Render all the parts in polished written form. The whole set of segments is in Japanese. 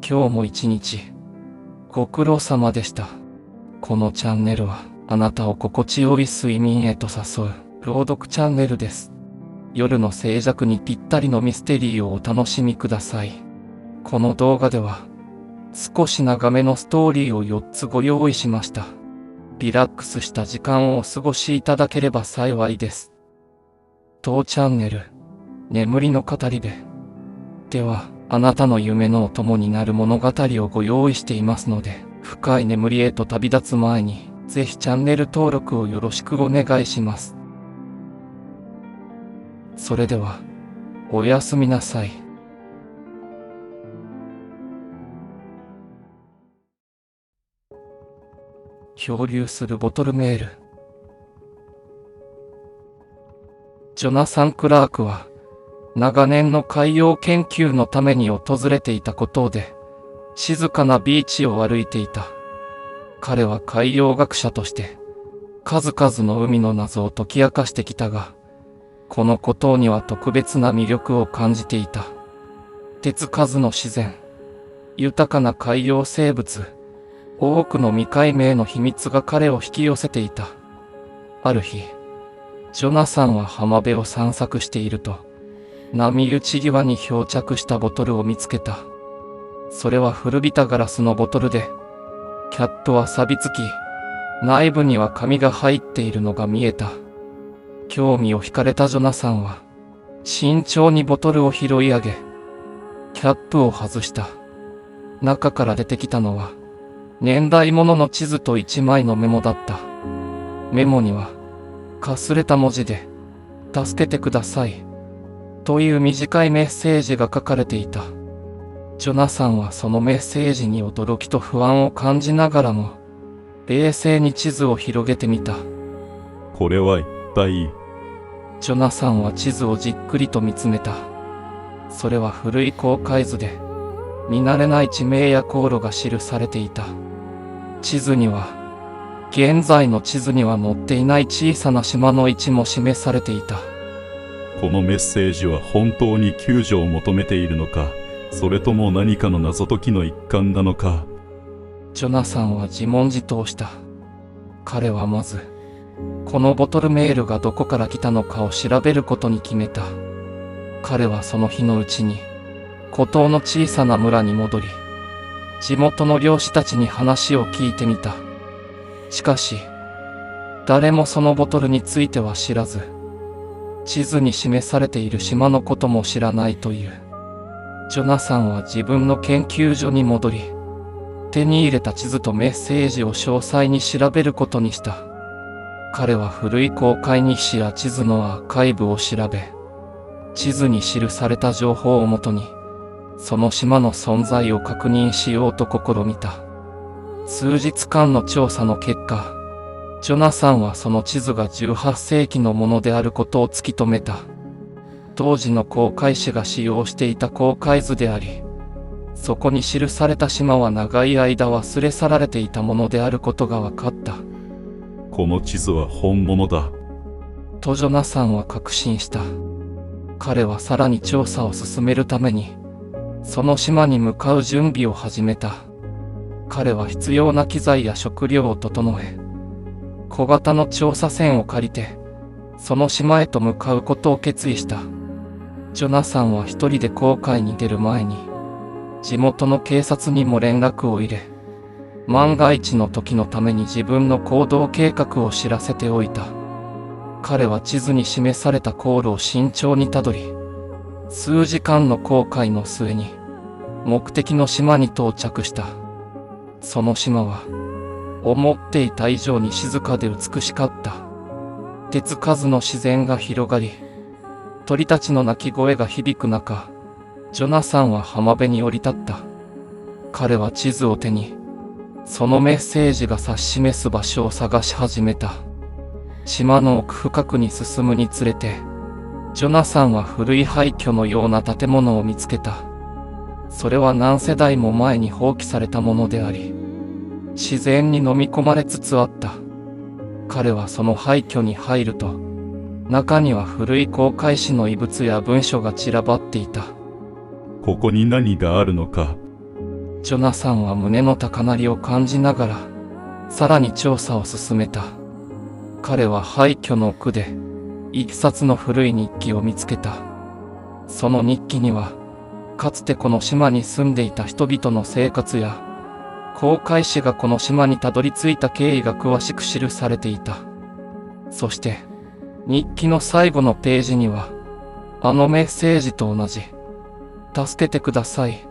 今日も一日、ご苦労様でした。このチャンネルは、あなたを心地よい睡眠へと誘う、朗読チャンネルです。夜の静寂にぴったりのミステリーをお楽しみください。この動画では、少し長めのストーリーを4つご用意しました。リラックスした時間をお過ごしいただければ幸いです。当チャンネル、眠りの語り部では、あなたの夢のお供になる物語をご用意していますので、深い眠りへと旅立つ前に、ぜひチャンネル登録をよろしくお願いします。それでは、おやすみなさい。漂流するボトルメール。ジョナサン・クラークは、長年の海洋研究のために訪れていたことで、静かなビーチを歩いていた。彼は海洋学者として、数々の海の謎を解き明かしてきたが、この孤島には特別な魅力を感じていた。手つかずの自然、豊かな海洋生物、多くの未解明の秘密が彼を引き寄せていた。ある日、ジョナサンは浜辺を散策していると、波打ち際に漂着したボトルを見つけた。それは古びたガラスのボトルで、キャップは錆びつき、内部には紙が入っているのが見えた。興味を惹かれたジョナサンは、慎重にボトルを拾い上げ、キャップを外した。中から出てきたのは、年代物の地図と一枚のメモだった。メモには、かすれた文字で、助けてください。という短いメッセージが書かれていた。ジョナサンはそのメッセージに驚きと不安を感じながらも、冷静に地図を広げてみた。これは一体。ジョナサンは地図をじっくりと見つめた。それは古い航海図で、見慣れない地名や航路が記されていた。地図には、現在の地図には載っていない小さな島の位置も示されていた。このメッセージは本当に救助を求めているのか、それとも何かの謎解きの一環なのか。ジョナサンは自問自答した。彼はまず、このボトルメールがどこから来たのかを調べることに決めた。彼はその日のうちに、孤島の小さな村に戻り、地元の漁師たちに話を聞いてみた。しかし、誰もそのボトルについては知らず、地図に示されている島のことも知らないという。ジョナサンは自分の研究所に戻り、手に入れた地図とメッセージを詳細に調べることにした。彼は古い航海日誌や地図のアーカイブを調べ、地図に記された情報をもとに、その島の存在を確認しようと試みた。数日間の調査の結果、ジョナサンはその地図が18世紀のものであることを突き止めた。当時の航海士が使用していた航海図であり、そこに記された島は長い間忘れ去られていたものであることが分かった。この地図は本物だ。とジョナサンは確信した。彼はさらに調査を進めるために、その島に向かう準備を始めた。彼は必要な機材や食料を整え、小型の調査船を借りて、その島へと向かうことを決意した。ジョナサンは一人で航海に出る前に、地元の警察にも連絡を入れ、万が一の時のために自分の行動計画を知らせておいた。彼は地図に示された航路を慎重にたどり、数時間の航海の末に、目的の島に到着した。その島は、思っていた以上に静かで美しかった。手つかずの自然が広がり、鳥たちの鳴き声が響く中、ジョナサンは浜辺に降り立った。彼は地図を手に、そのメッセージが指し示す場所を探し始めた。島の奥深くに進むにつれて、ジョナサンは古い廃墟のような建物を見つけた。それは何世代も前に放棄されたものであり、自然に飲み込まれつつあった。彼はその廃墟に入ると、中には古い航海士の遺物や文書が散らばっていた。ここに何があるのか。ジョナサンは胸の高鳴りを感じながら、さらに調査を進めた。彼は廃墟の奥で、一冊の古い日記を見つけた。その日記には、かつてこの島に住んでいた人々の生活や、航海士がこの島にたどり着いた経緯が詳しく記されていた。そして、日記の最後のページには、あのメッセージと同じ、助けてください、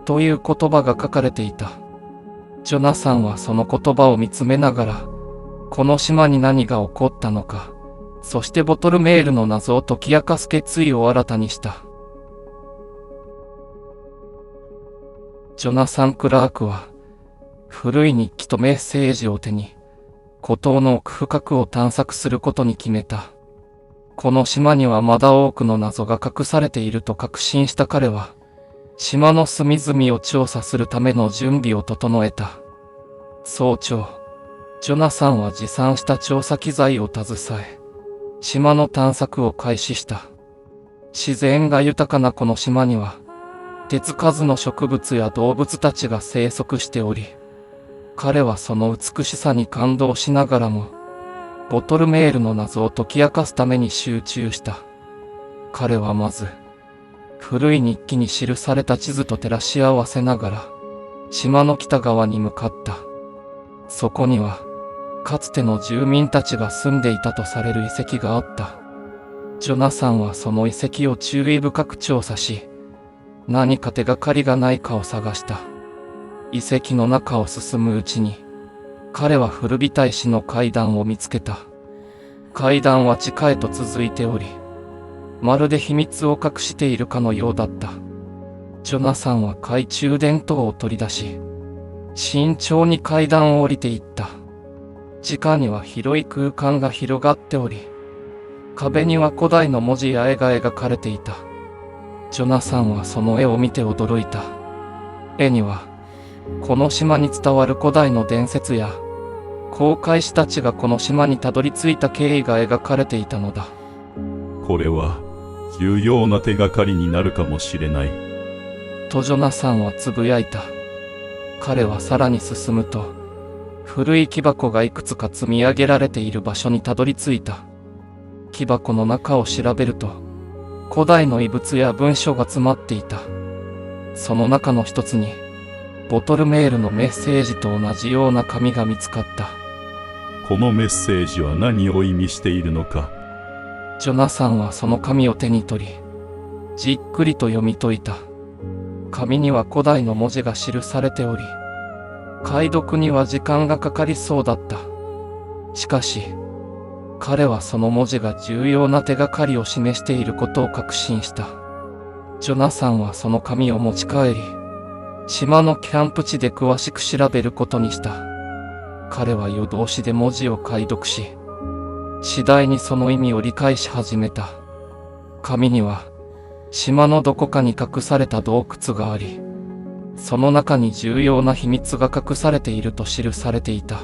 という言葉が書かれていた。ジョナサンはその言葉を見つめながら、この島に何が起こったのか、そしてボトルメールの謎を解き明かす決意を新たにした。ジョナサン・クラークは、古い日記とメッセージを手に、孤島の奥深くを探索することに決めた。この島にはまだ多くの謎が隠されていると確信した彼は、島の隅々を調査するための準備を整えた。早朝、ジョナサンは持参した調査機材を携え、島の探索を開始した。自然が豊かなこの島には、手つかずの植物や動物たちが生息しており、彼はその美しさに感動しながらも、ボトルメールの謎を解き明かすために集中した。彼はまず、古い日記に記された地図と照らし合わせながら、島の北側に向かった。そこには、かつての住民たちが住んでいたとされる遺跡があった。ジョナサンはその遺跡を注意深く調査し、何か手がかりがないかを探した。遺跡の中を進むうちに、彼は古びた石の階段を見つけた。階段は地下へと続いており、まるで秘密を隠しているかのようだった。ジョナサンは懐中電灯を取り出し、慎重に階段を降りていった。地下には広い空間が広がっており、壁には古代の文字や絵が描かれていた。ジョナサンはその絵を見て驚いた。絵には、この島に伝わる古代の伝説や、航海士たちがこの島にたどり着いた経緯が描かれていたのだ。これは、重要な手がかりになるかもしれない。とジョナサンはつぶやいた。彼はさらに進むと、古い木箱がいくつか積み上げられている場所にたどり着いた。木箱の中を調べると、古代の遺物や文書が詰まっていた。その中の一つに、ボトルメールのメッセージと同じような紙が見つかった。このメッセージは何を意味しているのか。ジョナサンはその紙を手に取り、じっくりと読み解いた。紙には古代の文字が記されており、解読には時間がかかりそうだった。しかし、彼はその文字が重要な手がかりを示していることを確信した。ジョナサンはその紙を持ち帰り、島のキャンプ地で詳しく調べることにした。彼は夜通しで文字を解読し、次第にその意味を理解し始めた。紙には、島のどこかに隠された洞窟があり、その中に重要な秘密が隠されていると記されていた。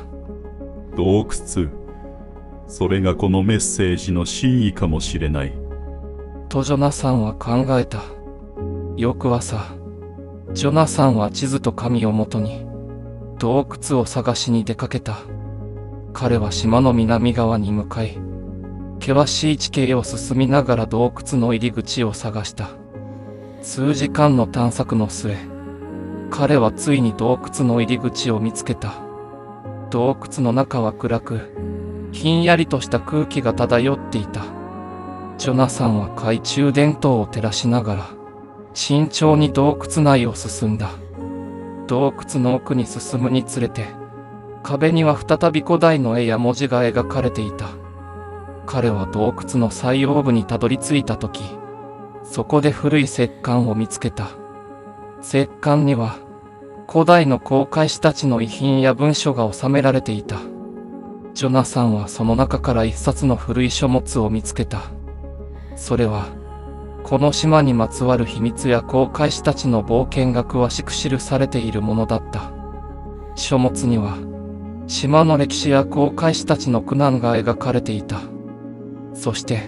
洞窟。それがこのメッセージの真意かもしれない。とジョナサンは考えた。翌朝、ジョナサンは地図と紙をもとに、洞窟を探しに出かけた。彼は島の南側に向かい、険しい地形を進みながら洞窟の入り口を探した。数時間の探索の末、彼はついに洞窟の入り口を見つけた。洞窟の中は暗く、ひんやりとした空気が漂っていた。ジョナサンは懐中電灯を照らしながら、慎重に洞窟内を進んだ。洞窟の奥に進むにつれて、壁には再び古代の絵や文字が描かれていた。彼は洞窟の最奥部にたどり着いたとき、そこで古い石棺を見つけた。石棺には、古代の航海士たちの遺品や文書が収められていた。ジョナサンはその中から一冊の古い書物を見つけた。それは、この島にまつわる秘密や航海士たちの冒険が詳しく記されているものだった。書物には、島の歴史や航海士たちの苦難が描かれていた。そして、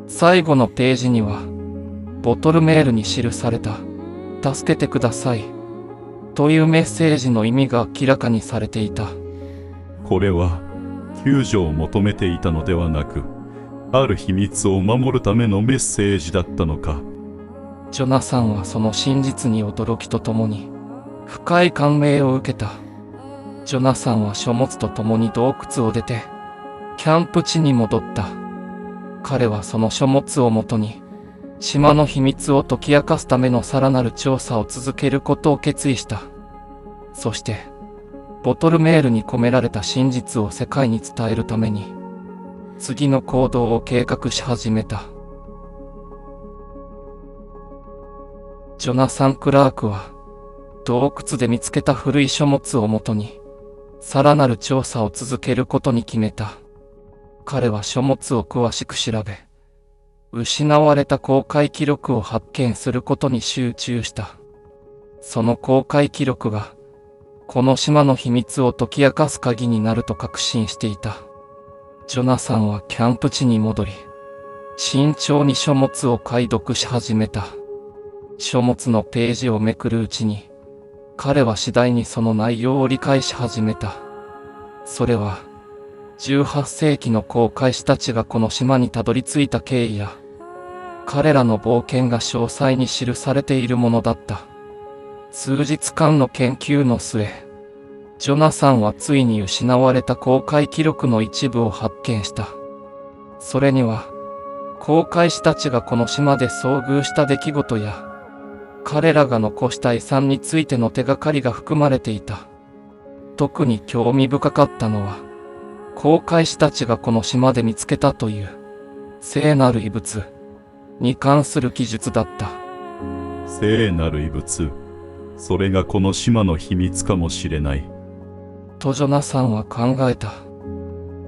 最後のページには、ボトルメールに記された、助けてください、というメッセージの意味が明らかにされていた。これは救助を求めていたのではなく、ある秘密を守るためのメッセージだったのか。ジョナサンはその真実に驚きとともに深い感銘を受けた。ジョナサンは書物とともに洞窟を出てキャンプ地に戻った。彼はその書物をもとに島の秘密を解き明かすためのさらなる調査を続けることを決意した。そしてボトルメールに込められた真実を世界に伝えるために次の行動を計画し始めた。ジョナサン・クラークは洞窟で見つけた古い書物をもとにさらなる調査を続けることに決めた。彼は書物を詳しく調べ、失われた航海記録を発見することに集中した。その航海記録がこの島の秘密を解き明かす鍵になると確信していた。ジョナサンはキャンプ地に戻り、慎重に書物を解読し始めた。書物のページをめくるうちに、彼は次第にその内容を理解し始めた。それは、18世紀の航海士たちがこの島にたどり着いた経緯や、彼らの冒険が詳細に記されているものだった。数日間の研究の末、ジョナサンはついに失われた航海記録の一部を発見した。それには、航海士たちがこの島で遭遇した出来事や、彼らが残した遺産についての手がかりが含まれていた。特に興味深かったのは、航海士たちがこの島で見つけたという聖なる遺物に関する記述だった。聖なる遺物、それがこの島の秘密かもしれない。とジョナサンは考えた。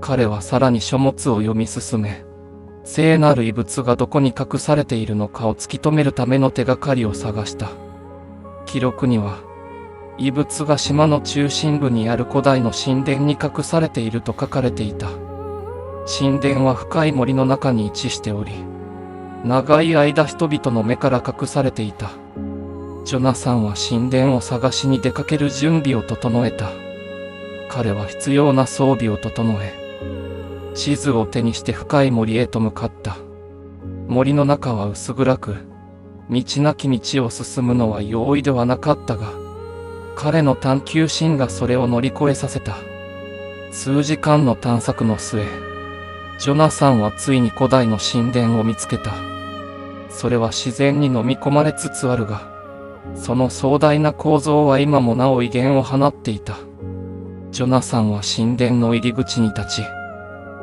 彼はさらに書物を読み進め、聖なる遺物がどこに隠されているのかを突き止めるための手がかりを探した。記録には、遺物が島の中心部にある古代の神殿に隠されていると書かれていた。神殿は深い森の中に位置しており、長い間人々の目から隠されていた。ジョナサンは神殿を探しに出かける準備を整えた。彼は必要な装備を整え、地図を手にして深い森へと向かった。森の中は薄暗く、道なき道を進むのは容易ではなかったが、彼の探求心がそれを乗り越えさせた。数時間の探索の末、ジョナサンはついに古代の神殿を見つけた。それは自然に飲み込まれつつあるが、その壮大な構造は今もなお威厳を放っていた。ジョナサンは神殿の入り口に立ち、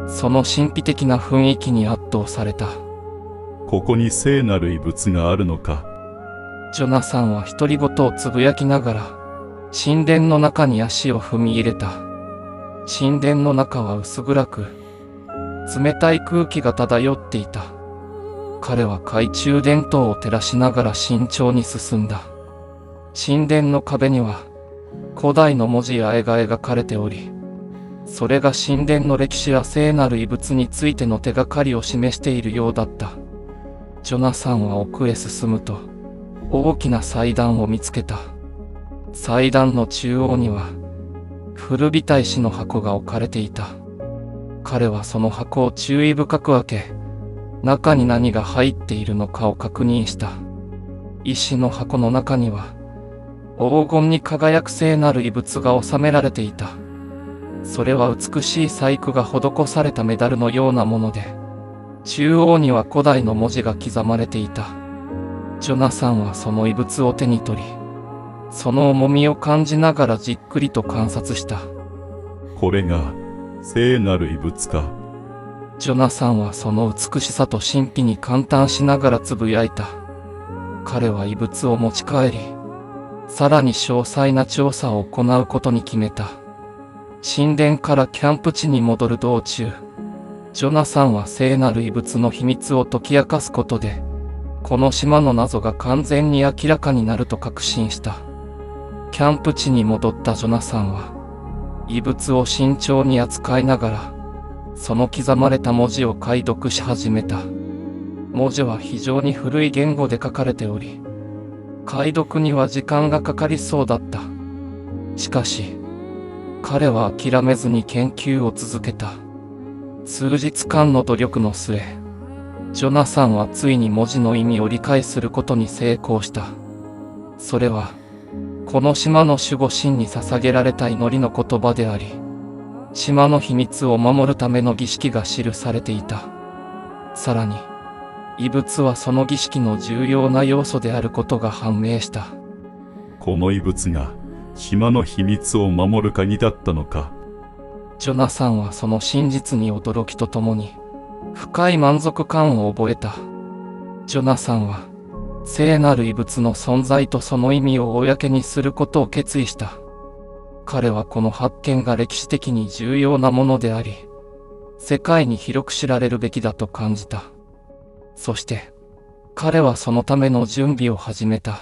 その神秘的な雰囲気に圧倒された。ここに聖なる遺物があるのか。ジョナサンは独り言をつぶやきながら、神殿の中に足を踏み入れた。神殿の中は薄暗く、冷たい空気が漂っていた。彼は懐中電灯を照らしながら慎重に進んだ。神殿の壁には、古代の文字や絵が描かれており、それが神殿の歴史や聖なる遺物についての手がかりを示しているようだった。ジョナサンは奥へ進むと、大きな祭壇を見つけた。祭壇の中央には、古びた石の箱が置かれていた。彼はその箱を注意深く開け、中に何が入っているのかを確認した。石の箱の中には、黄金に輝く聖なる遺物が収められていた。それは美しい細工が施されたメダルのようなもので、中央には古代の文字が刻まれていた。ジョナサンはその遺物を手に取り、その重みを感じながらじっくりと観察した。これが聖なる遺物か。ジョナサンはその美しさと神秘に感嘆しながらつぶやいた。彼は遺物を持ち帰り、さらに詳細な調査を行うことに決めた。神殿からキャンプ地に戻る道中、ジョナサンは聖なる遺物の秘密を解き明かすことで、この島の謎が完全に明らかになると確信した。キャンプ地に戻ったジョナサンは、遺物を慎重に扱いながら、その刻まれた文字を解読し始めた。文字は非常に古い言語で書かれており、解読には時間がかかりそうだった。しかし、彼は諦めずに研究を続けた。数日間の努力の末、ジョナサンはついに文字の意味を理解することに成功した。それは、この島の守護神に捧げられた祈りの言葉であり、島の秘密を守るための儀式が記されていた。さらに、異物はその儀式の重要な要素であることが判明した。この異物が島の秘密を守る鍵だったのか。ジョナサンはその真実に驚きとともに、深い満足感を覚えた。ジョナサンは、聖なる異物の存在とその意味を公にすることを決意した。彼はこの発見が歴史的に重要なものであり、世界に広く知られるべきだと感じた。そして、彼はそのための準備を始めた。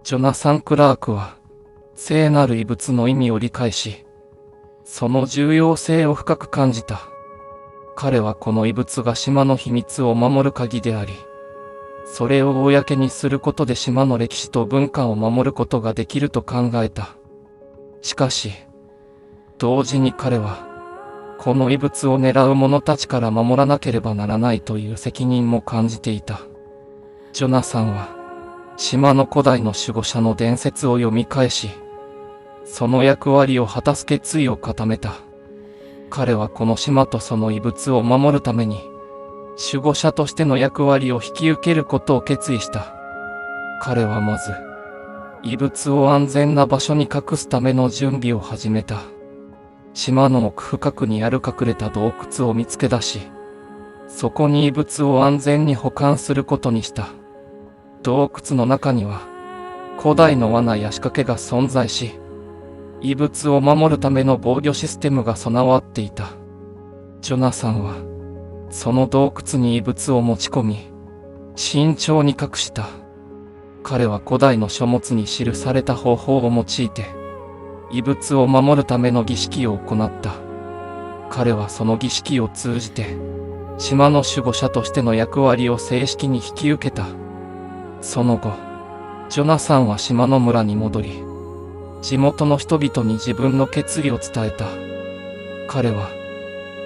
ジョナサン・クラークは、聖なる異物の意味を理解し、その重要性を深く感じた。彼はこの異物が島の秘密を守る鍵であり、それを公にすることで島の歴史と文化を守ることができると考えた。しかし、同時に彼は、この異物を狙う者たちから守らなければならないという責任も感じていた。ジョナサンは、島の古代の守護者の伝説を読み返し、その役割を果たす決意を固めた。彼はこの島とその異物を守るために、守護者としての役割を引き受けることを決意した。彼はまず、異物を安全な場所に隠すための準備を始めた。島の奥深くにある隠れた洞窟を見つけ出し、そこに異物を安全に保管することにした。洞窟の中には、古代の罠や仕掛けが存在し、異物を守るための防御システムが備わっていた。ジョナサンは、その洞窟に異物を持ち込み、慎重に隠した。彼は古代の書物に記された方法を用いて、異物を守るための儀式を行った。彼はその儀式を通じて、島の守護者としての役割を正式に引き受けた。その後、ジョナサンは島の村に戻り、地元の人々に自分の決意を伝えた。彼は、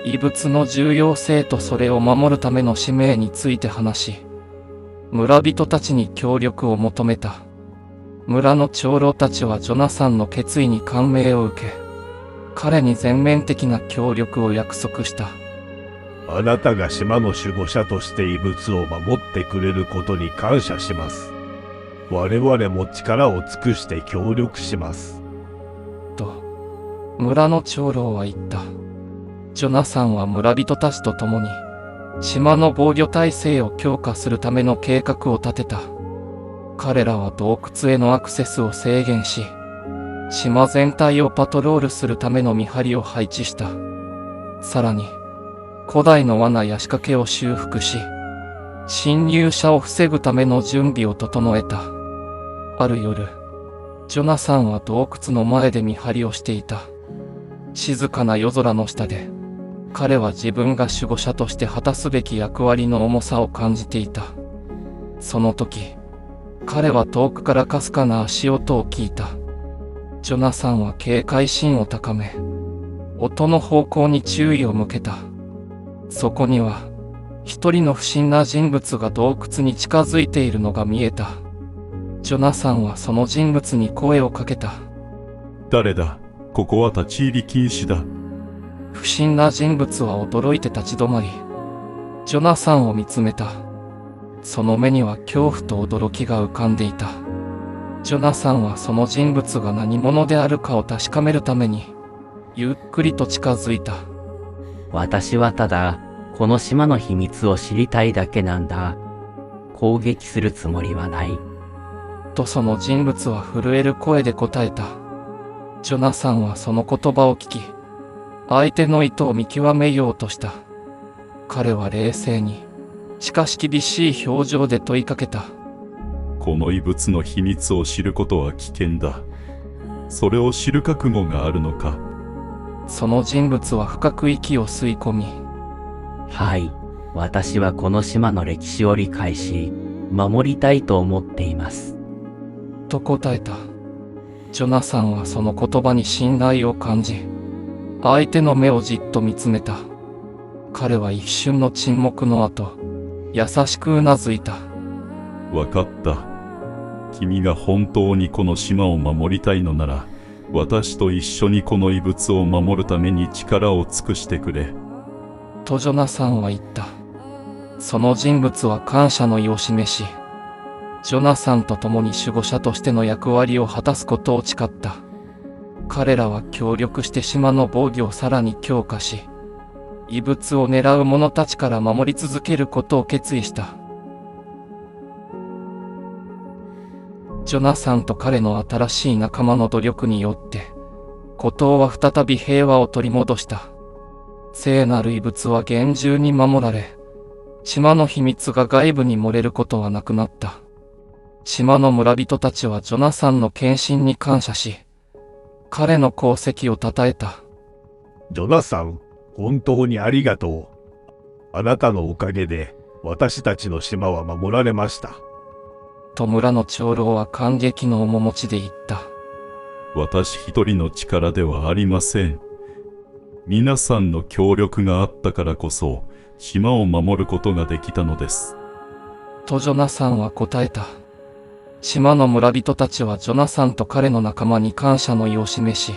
異物の重要性とそれを守るための使命について話し、村人たちに協力を求めた。村の長老たちはジョナサンの決意に感銘を受け、彼に全面的な協力を約束した。あなたが島の守護者として異物を守ってくれることに感謝します。我々も力を尽くして協力します。と、村の長老は言った。ジョナサンは村人たちと共に、島の防御体制を強化するための計画を立てた。彼らは洞窟へのアクセスを制限し、島全体をパトロールするための見張りを配置した。さらに、古代の罠や仕掛けを修復し、侵入者を防ぐための準備を整えた。ある夜、ジョナサンは洞窟の前で見張りをしていた。静かな夜空の下で、彼は自分が守護者として果たすべき役割の重さを感じていた。その時、彼は遠くからかすかな足音を聞いた。ジョナサンは警戒心を高め、音の方向に注意を向けた。そこには、一人の不審な人物が洞窟に近づいているのが見えた。ジョナサンはその人物に声をかけた。誰だ？ここは立ち入り禁止だ。不審な人物は驚いて立ち止まり、ジョナサンを見つめた。その目には恐怖と驚きが浮かんでいた。ジョナサンはその人物が何者であるかを確かめるために、ゆっくりと近づいた。私はただ、この島の秘密を知りたいだけなんだ。攻撃するつもりはない。とその人物は震える声で答えた。ジョナサンはその言葉を聞き、相手の意図を見極めようとした。彼は冷静に、しかし厳しい表情で問いかけた。この異物の秘密を知ることは危険だ。それを知る覚悟があるのか？その人物は深く息を吸い込み、はい。私はこの島の歴史を理解し、守りたいと思っています。と答えた。ジョナサンはその言葉に信頼を感じ、相手の目をじっと見つめた。彼は一瞬の沈黙の後、優しくうなずいた。わかった。君が本当にこの島を守りたいのなら、私と一緒にこの遺物を守るために力を尽くしてくれ。とジョナサンは言った。その人物は感謝の意を示し、ジョナサンと共に守護者としての役割を果たすことを誓った。彼らは協力して島の防御をさらに強化し、遺物を狙う者たちから守り続けることを決意した。ジョナサンと彼の新しい仲間の努力によって、孤島は再び平和を取り戻した。聖なる遺物は厳重に守られ、島の秘密が外部に漏れることはなくなった。島の村人たちはジョナサンの献身に感謝し、彼の功績を称えた。ジョナサン、本当にありがとう。あなたのおかげで、私たちの島は守られました。と村の長老は感激の面持ちで言った。私一人の力ではありません。皆さんの協力があったからこそ、島を守ることができたのです。とジョナサンは答えた。島の村人たちはジョナサンと彼の仲間に感謝の意を示し、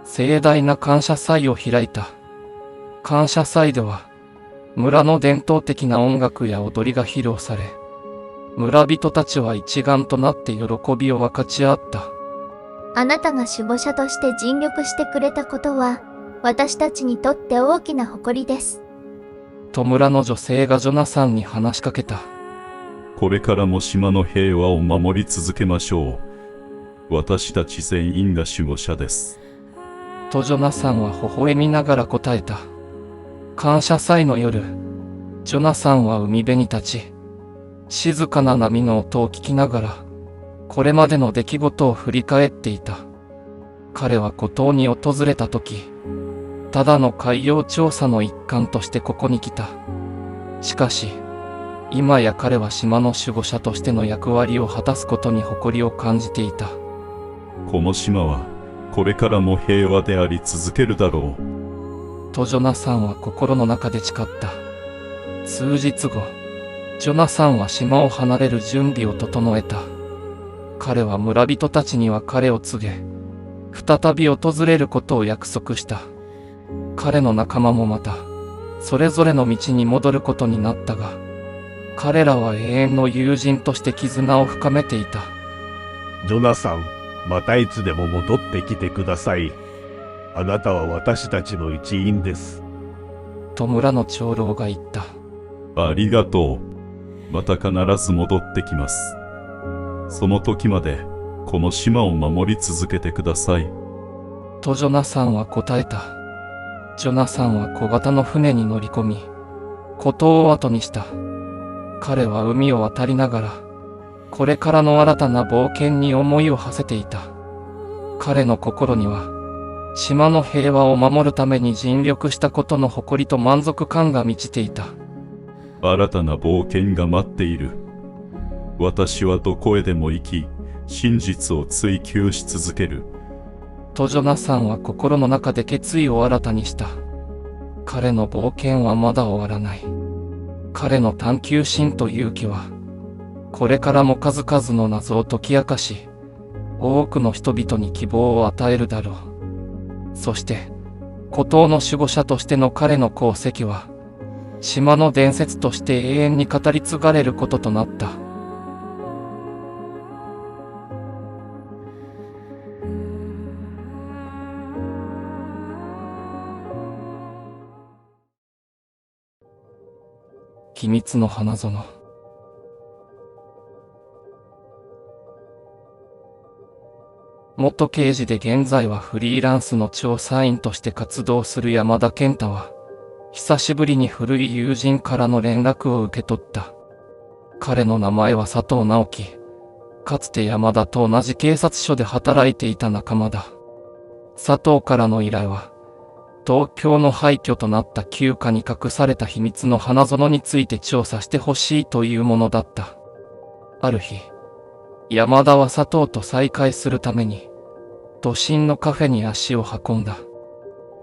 盛大な感謝祭を開いた。感謝祭では、村の伝統的な音楽や踊りが披露され、村人たちは一丸となって喜びを分かち合った。あなたが守護者として尽力してくれたことは、私たちにとって大きな誇りです。と村の女性がジョナサンに話しかけた。これからも島の平和を守り続けましょう。私たち全員が守護者です。とジョナサンは微笑みながら答えた。感謝祭の夜、ジョナサンは海辺に立ち、静かな波の音を聞きながら、これまでの出来事を振り返っていた。彼は孤島に訪れた時、ただの海洋調査の一環としてここに来た。しかし、今や彼は島の守護者としての役割を果たすことに誇りを感じていた。この島は、これからも平和であり続けるだろう。とジョナサンは心の中で誓った。数日後、ジョナサンは島を離れる準備を整えた。彼は村人たちに別れを告げ、再び訪れることを約束した。彼の仲間もまた、それぞれの道に戻ることになったが、彼らは永遠の友人として絆を深めていた。ジョナサン、またいつでも戻ってきてください。あなたは私たちの一員です。と村の長老が言った。ありがとう。また必ず戻ってきます。その時まで、この島を守り続けてください。とジョナサンは答えた。ジョナサンは小型の船に乗り込み、孤島を後にした。彼は海を渡りながら、これからの新たな冒険に思いを馳せていた。彼の心には、島の平和を守るために尽力したことの誇りと満足感が満ちていた。新たな冒険が待っている。私はどこへでも行き、真実を追求し続ける。とジョナサンは心の中で決意を新たにした。彼の冒険はまだ終わらない。彼の探求心と勇気は、これからも数々の謎を解き明かし、多くの人々に希望を与えるだろう。そして、孤島の守護者としての彼の功績は、島の伝説として永遠に語り継がれることとなった。秘密の花園。元刑事で現在はフリーランスの調査員として活動する山田健太は、久しぶりに古い友人からの連絡を受け取った。彼の名前は佐藤直樹。かつて山田と同じ警察署で働いていた仲間だ。佐藤からの依頼は、東京の廃墟となった旧家に隠された秘密の花園について調査してほしいというものだった。ある日、山田は佐藤と再会するために、都心のカフェに足を運んだ。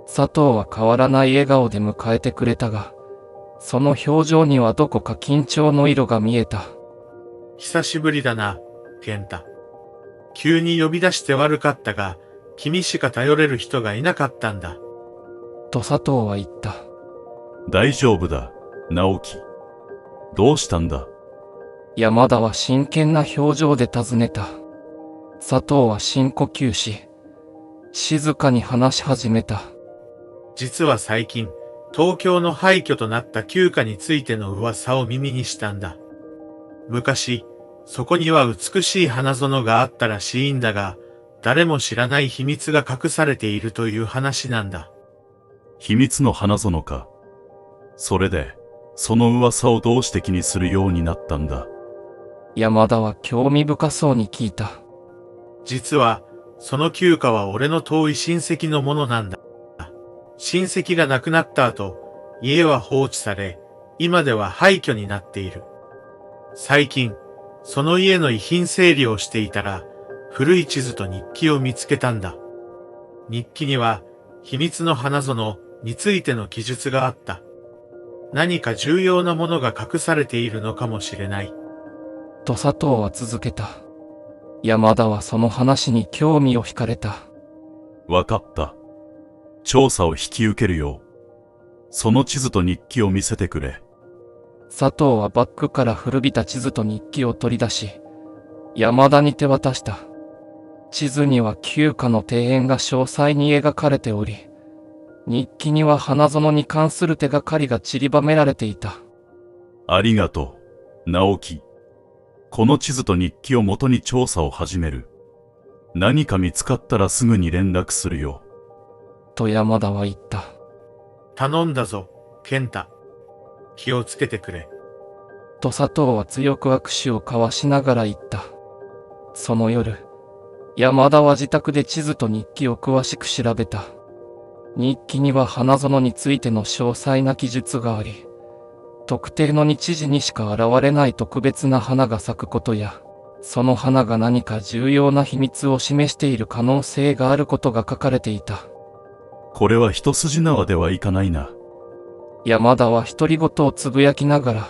佐藤は変わらない笑顔で迎えてくれたが、その表情にはどこか緊張の色が見えた。久しぶりだな、健太。急に呼び出して悪かったが、君しか頼れる人がいなかったんだ。と佐藤は言った。大丈夫だ、直樹。どうしたんだ？山田は真剣な表情で尋ねた。佐藤は深呼吸し、静かに話し始めた。実は最近、東京の廃墟となった旧家についての噂を耳にしたんだ。昔、そこには美しい花園があったらしいんだが、誰も知らない秘密が隠されているという話なんだ。秘密の花園か。それで、その噂をどうして気にするようになったんだ？山田は興味深そうに聞いた。実は、その旧家は俺の遠い親戚のものなんだ。親戚が亡くなった後、家は放置され、今では廃墟になっている。最近、その家の遺品整理をしていたら、古い地図と日記を見つけたんだ。日記には、秘密の花園についての記述があった。何か重要なものが隠されているのかもしれない。と佐藤は続けた。山田はその話に興味を惹かれた。わかった。調査を引き受けるよ。その地図と日記を見せてくれ。佐藤はバッグから古びた地図と日記を取り出し、山田に手渡した。地図には旧家の庭園が詳細に描かれており、日記には花園に関する手がかりが散りばめられていた。ありがとう、直樹。この地図と日記をもとに調査を始める。何か見つかったらすぐに連絡するよ。と山田は言った。頼んだぞ、健太。気をつけてくれ。と佐藤は強く握手を交わしながら言った。その夜、山田は自宅で地図と日記を詳しく調べた。日記には花園についての詳細な記述があり、特定の日時にしか現れない特別な花が咲くことや、その花が何か重要な秘密を示している可能性があることが書かれていた。これは一筋縄ではいかないな。山田は独り言をつぶやきながら、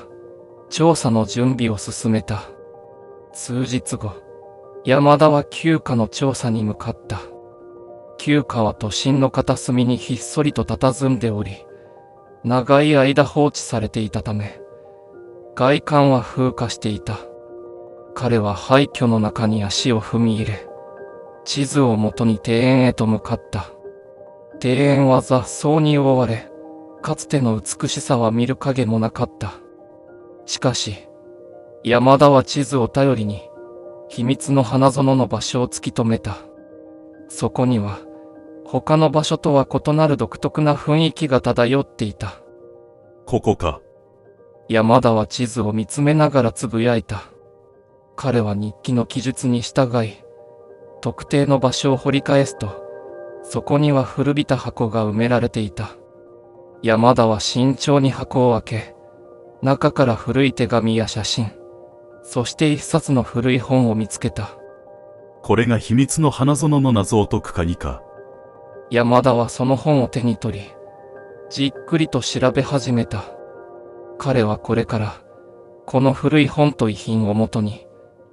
調査の準備を進めた。数日後、山田は旧家の調査に向かった。旧家は都心の片隅にひっそりと佇んでおり、長い間放置されていたため、外観は風化していた。彼は廃墟の中に足を踏み入れ、地図をもとに庭園へと向かった。庭園は雑草に覆われ、かつての美しさは見る影もなかった。しかし、山田は地図を頼りに、秘密の花園の場所を突き止めた。そこには、他の場所とは異なる独特な雰囲気が漂っていた。ここか。山田は地図を見つめながらつぶやいた。彼は日記の記述に従い、特定の場所を掘り返すと、そこには古びた箱が埋められていた。山田は慎重に箱を開け、中から古い手紙や写真、そして一冊の古い本を見つけた。これが秘密の花園の謎を解く鍵か。山田はその本を手に取り、じっくりと調べ始めた。彼はこれから、この古い本と遺品をもとに、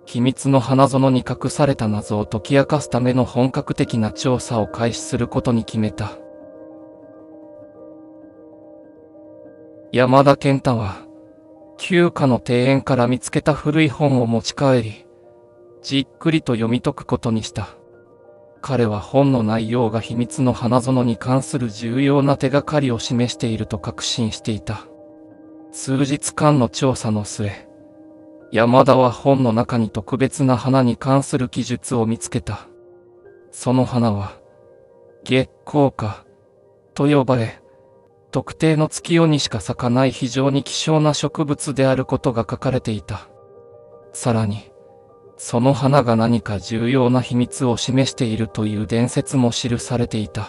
秘密の花園に隠された謎を解き明かすための本格的な調査を開始することに決めた。山田健太は、旧家の庭園から見つけた古い本を持ち帰り、じっくりと読み解くことにした。彼は本の内容が秘密の花園に関する重要な手がかりを示していると確信していた。数日間の調査の末、山田は本の中に特別な花に関する記述を見つけた。その花は、月光花と呼ばれ、特定の月夜にしか咲かない非常に希少な植物であることが書かれていた。さらに、その花が何か重要な秘密を示しているという伝説も記されていた。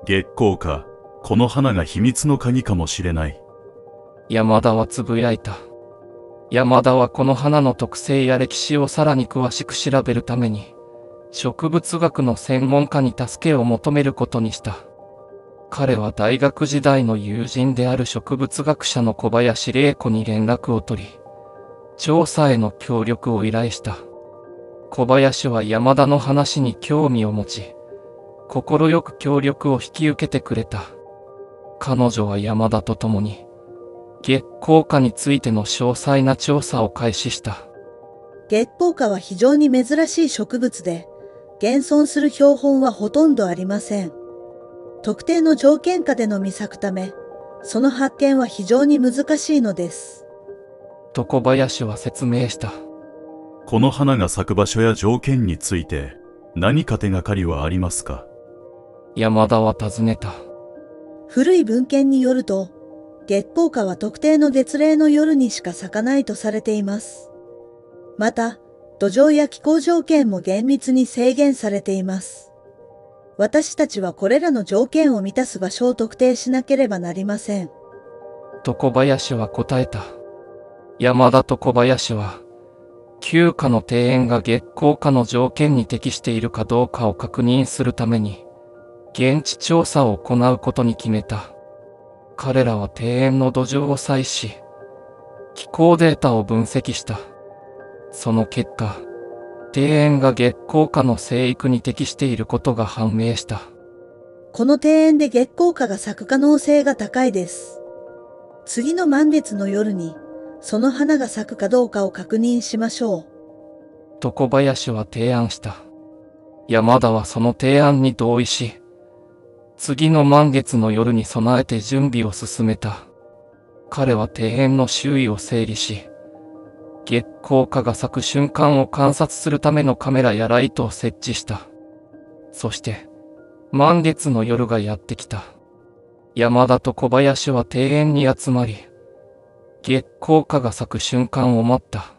月光か。この花が秘密の鍵かもしれない。山田はつぶやいた。山田はこの花の特性や歴史をさらに詳しく調べるために、植物学の専門家に助けを求めることにした。彼は大学時代の友人である植物学者の小林玲子に連絡を取り、調査への協力を依頼した。小林は山田の話に興味を持ち、快く協力を引き受けてくれた。彼女は山田と共に、月光花についての詳細な調査を開始した。月光花は非常に珍しい植物で、現存する標本はほとんどありません。特定の条件下でのみ咲くため、その発見は非常に難しいのです。と小林は説明した。この花が咲く場所や条件について何か手がかりはありますか？山田は尋ねた。古い文献によると、月光花は特定の月齢の夜にしか咲かないとされています。また、土壌や気候条件も厳密に制限されています。私たちはこれらの条件を満たす場所を特定しなければなりません。と小林は答えた。山田と小林は、旧家の庭園が月光花の条件に適しているかどうかを確認するために、現地調査を行うことに決めた。彼らは庭園の土壌を採し、気候データを分析した。その結果、庭園が月光花の生育に適していることが判明した。この庭園で月光花が咲く可能性が高いです。次の満月の夜に、その花が咲くかどうかを確認しましょう。と小林は提案した。山田はその提案に同意し、次の満月の夜に備えて準備を進めた。彼は庭園の周囲を整理し、月光花が咲く瞬間を観察するためのカメラやライトを設置した。そして、満月の夜がやってきた。山田と小林は庭園に集まり、月光花が咲く瞬間を待った。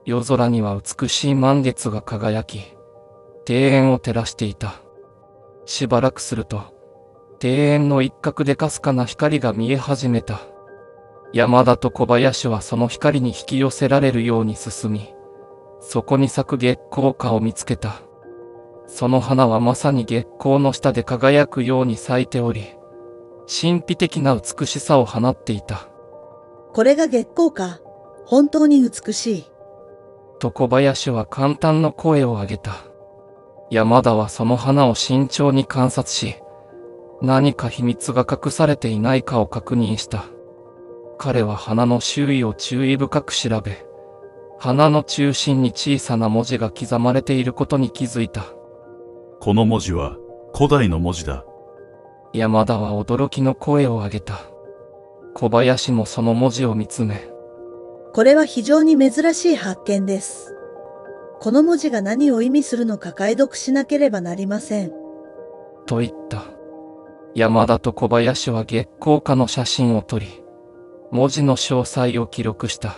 夜空には美しい満月が輝き、庭園を照らしていた。しばらくすると、庭園の一角でかすかな光が見え始めた。山田と小林はその光に引き寄せられるように進み、そこに咲く月光花を見つけた。その花はまさに月光の下で輝くように咲いており、神秘的な美しさを放っていた。これが月光花、本当に美しい。と小林は感嘆の声を上げた。山田はその花を慎重に観察し、何か秘密が隠されていないかを確認した。彼は花の周囲を注意深く調べ、花の中心に小さな文字が刻まれていることに気づいた。この文字は古代の文字だ。山田は驚きの声を上げた。小林もその文字を見つめ、これは非常に珍しい発見です。この文字が何を意味するのか解読しなければなりません。と言った。山田と小林は月光花の写真を撮り、文字の詳細を記録した。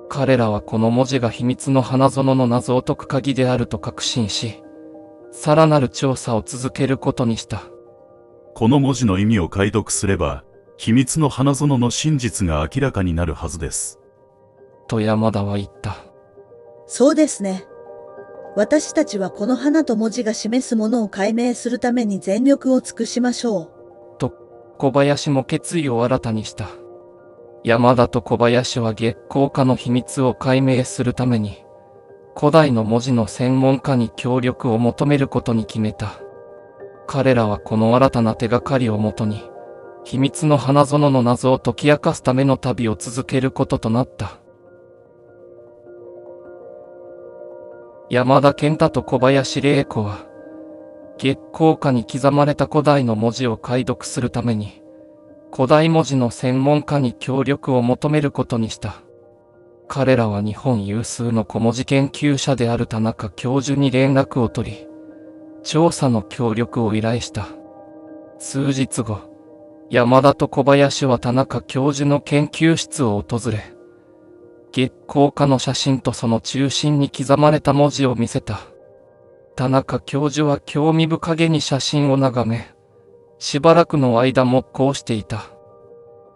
彼らはこの文字が秘密の花園の謎を解く鍵であると確信し、さらなる調査を続けることにした。この文字の意味を解読すれば、秘密の花園の真実が明らかになるはずです。と山田は言った。そうですね。私たちはこの花と文字が示すものを解明するために全力を尽くしましょう。と、小林も決意を新たにした。山田と小林は月光花の秘密を解明するために、古代の文字の専門家に協力を求めることに決めた。彼らはこの新たな手がかりをもとに、秘密の花園の謎を解き明かすための旅を続けることとなった。山田健太と小林玲子は、月光花に刻まれた古代の文字を解読するために、古代文字の専門家に協力を求めることにした。彼らは日本有数の古文字研究者である田中教授に連絡を取り、調査の協力を依頼した。数日後、山田と小林は田中教授の研究室を訪れ、月光花の写真とその中心に刻まれた文字を見せた。田中教授は興味深げに写真を眺め、しばらくの間もこうしていた。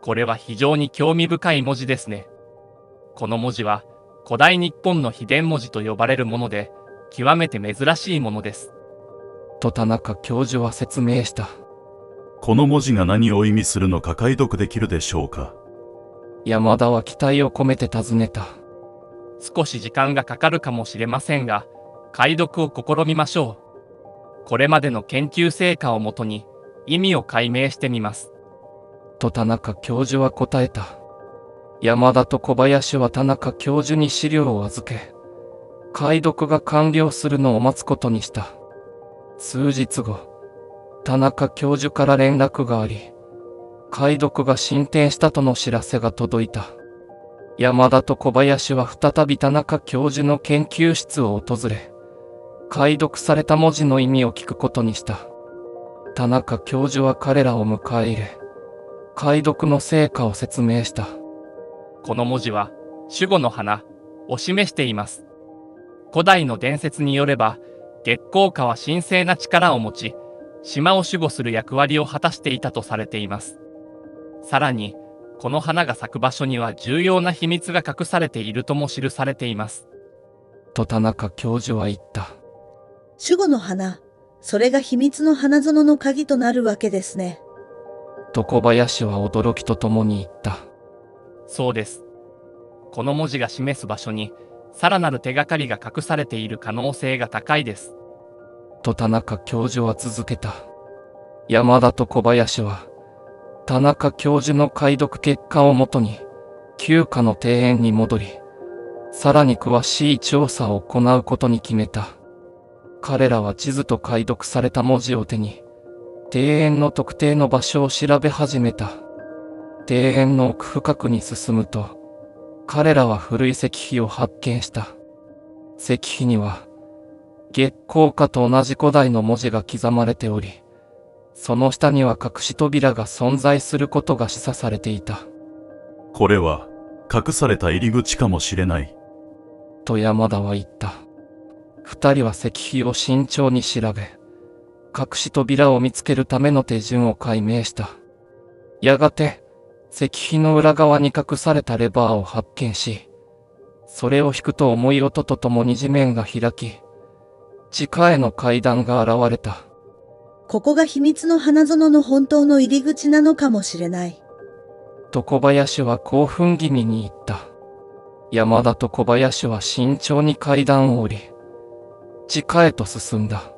これは非常に興味深い文字ですね。この文字は古代日本の秘伝文字と呼ばれるもので、極めて珍しいものです。と田中教授は説明した。この文字が何を意味するのか解読できるでしょうか。山田は期待を込めて尋ねた。少し時間がかかるかもしれませんが、解読を試みましょう。これまでの研究成果をもとに意味を解明してみます。と田中教授は答えた。山田と小林は田中教授に資料を預け、解読が完了するのを待つことにした。数日後、田中教授から連絡があり、解読が進展したとの知らせが届いた。山田と小林は再び田中教授の研究室を訪れ、解読された文字の意味を聞くことにした。田中教授は彼らを迎え入れ、解読の成果を説明した。この文字は守護の花を示しています。古代の伝説によれば、月光花は神聖な力を持ち、島を守護する役割を果たしていたとされています。さらに、この花が咲く場所には重要な秘密が隠されているとも記されています。と田中教授は言った。守護の花、それが秘密の花園の鍵となるわけですね。と小林は驚きとともに言った。そうです。この文字が示す場所に、さらなる手がかりが隠されている可能性が高いです。と田中教授は続けた。山田と小林は、田中教授の解読結果をもとに、旧家の庭園に戻り、さらに詳しい調査を行うことに決めた。彼らは地図と解読された文字を手に、庭園の特定の場所を調べ始めた。庭園の奥深くに進むと、彼らは古い石碑を発見した。石碑には、月光花と同じ古代の文字が刻まれており、その下には隠し扉が存在することが示唆されていた。これは、隠された入り口かもしれない。と山田は言った。二人は石碑を慎重に調べ、隠し扉を見つけるための手順を解明した。やがて、石碑の裏側に隠されたレバーを発見し、それを引くと重い音とともに地面が開き、地下への階段が現れた。ここが秘密の花園の本当の入り口なのかもしれない。と小林は興奮気味に言った。山田と小林は慎重に階段を降り、地下へと進んだ。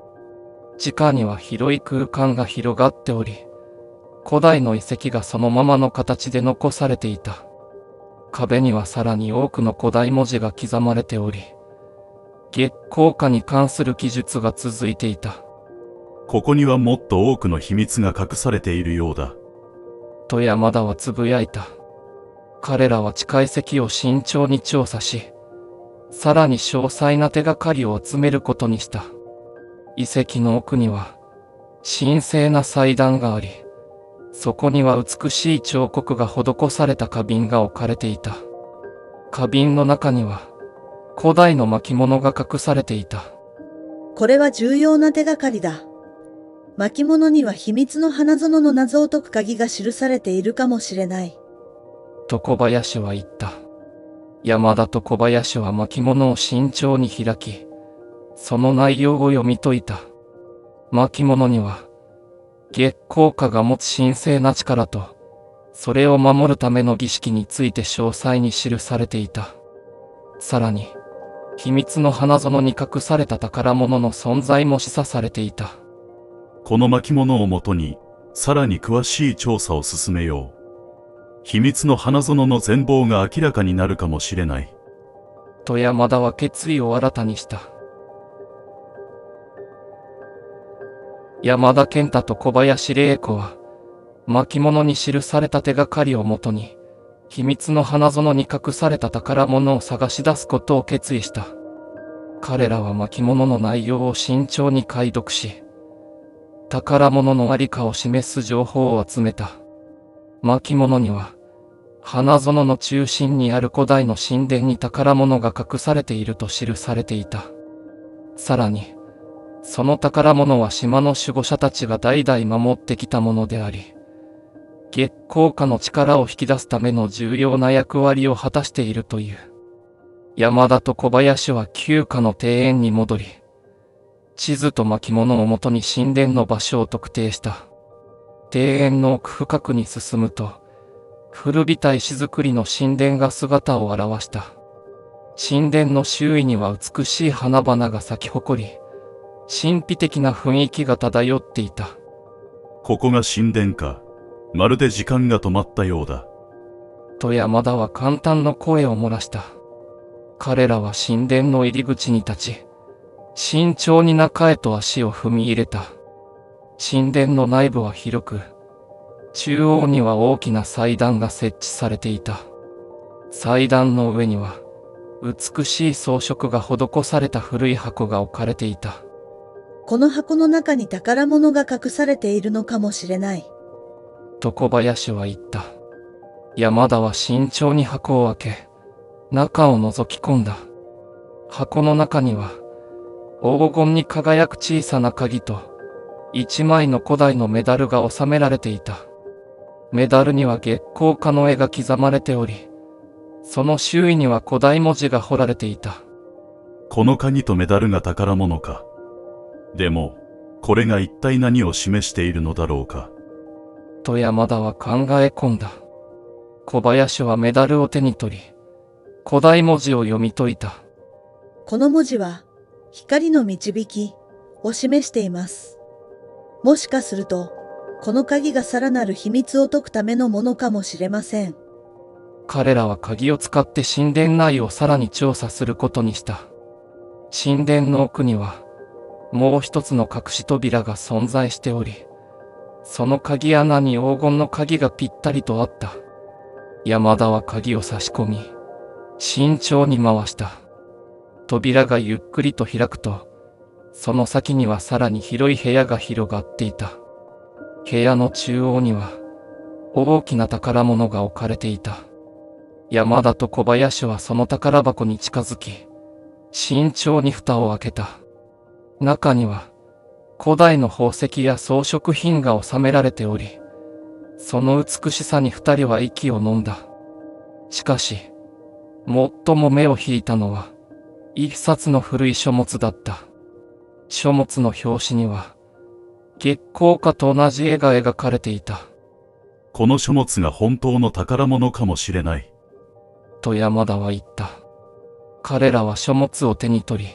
地下には広い空間が広がっており、古代の遺跡がそのままの形で残されていた。壁にはさらに多くの古代文字が刻まれており、月光花に関する記述が続いていた。ここにはもっと多くの秘密が隠されているようだ。と山田はつぶやいた。彼らは地下遺跡を慎重に調査し、さらに詳細な手がかりを集めることにした。遺跡の奥には、神聖な祭壇があり、そこには美しい彫刻が施された花瓶が置かれていた。花瓶の中には、古代の巻物が隠されていた。これは重要な手がかりだ。巻物には秘密の花園の謎を解く鍵が記されているかもしれない。と小林は言った。山田と小林は巻物を慎重に開き、その内容を読み解いた。巻物には、月光花が持つ神聖な力と、それを守るための儀式について詳細に記されていた。さらに、秘密の花園に隠された宝物の存在も示唆されていた。この巻物をもとに、さらに詳しい調査を進めよう。秘密の花園の全貌が明らかになるかもしれない。と山田は決意を新たにした。山田健太と小林玲子は、巻物に記された手がかりをもとに、秘密の花園に隠された宝物を探し出すことを決意した。彼らは巻物の内容を慎重に解読し、宝物のありかを示す情報を集めた。巻物には、花園の中心にある古代の神殿に宝物が隠されていると記されていた。さらに、その宝物は島の守護者たちが代々守ってきたものであり、月光下の力を引き出すための重要な役割を果たしているという。山田と小林は旧家の庭園に戻り、地図と巻物をもとに神殿の場所を特定した。庭園の奥深くに進むと、古びた石造りの神殿が姿を現した。神殿の周囲には美しい花々が咲き誇り、神秘的な雰囲気が漂っていた。ここが神殿か。まるで時間が止まったようだ。と山田は簡単の声を漏らした。彼らは神殿の入り口に立ち、慎重に中へと足を踏み入れた。神殿の内部は広く、中央には大きな祭壇が設置されていた。祭壇の上には、美しい装飾が施された古い箱が置かれていた。この箱の中に宝物が隠されているのかもしれない。と小林は言った。山田は慎重に箱を開け、中を覗き込んだ。箱の中には、黄金に輝く小さな鍵と、一枚の古代のメダルが収められていた。メダルには月光下の絵が刻まれており、その周囲には古代文字が彫られていた。この鍵とメダルが宝物か。でも、これが一体何を示しているのだろうか。と山田は考え込んだ。小林はメダルを手に取り、古代文字を読み解いた。この文字は、光の導きを示しています。もしかすると、この鍵がさらなる秘密を解くためのものかもしれません。彼らは鍵を使って神殿内をさらに調査することにした。神殿の奥には、もう一つの隠し扉が存在しており、その鍵穴に黄金の鍵がぴったりとあった。山田は鍵を差し込み、慎重に回した。扉がゆっくりと開くと、その先にはさらに広い部屋が広がっていた。部屋の中央には、大きな宝物が置かれていた。山田と小林はその宝箱に近づき、慎重に蓋を開けた。中には、古代の宝石や装飾品が収められており、その美しさに二人は息を飲んだ。しかし、最も目を引いたのは、一冊の古い書物だった。書物の表紙には、月光下と同じ絵が描かれていた。この書物が本当の宝物かもしれない。と山田は言った。彼らは書物を手に取り、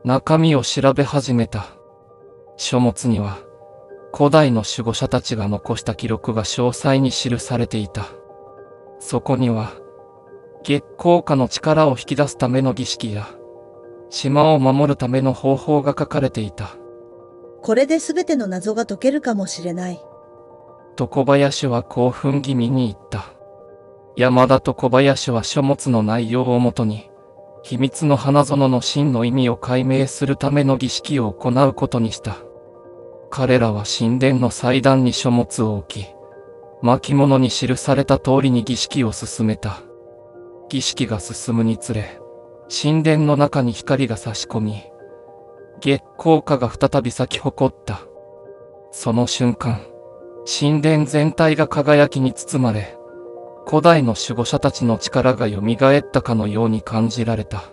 中身を調べ始めた。書物には、古代の守護者たちが残した記録が詳細に記されていた。そこには、月光下の力を引き出すための儀式や、島を守るための方法が書かれていた。これで全ての謎が解けるかもしれない。と小林は興奮気味に言った。山田と小林は書物の内容をもとに、秘密の花園の真の意味を解明するための儀式を行うことにした。彼らは神殿の祭壇に書物を置き、巻物に記された通りに儀式を進めた。儀式が進むにつれ、神殿の中に光が差し込み、月光下が再び咲き誇った。その瞬間、神殿全体が輝きに包まれ、古代の守護者たちの力が蘇ったかのように感じられた。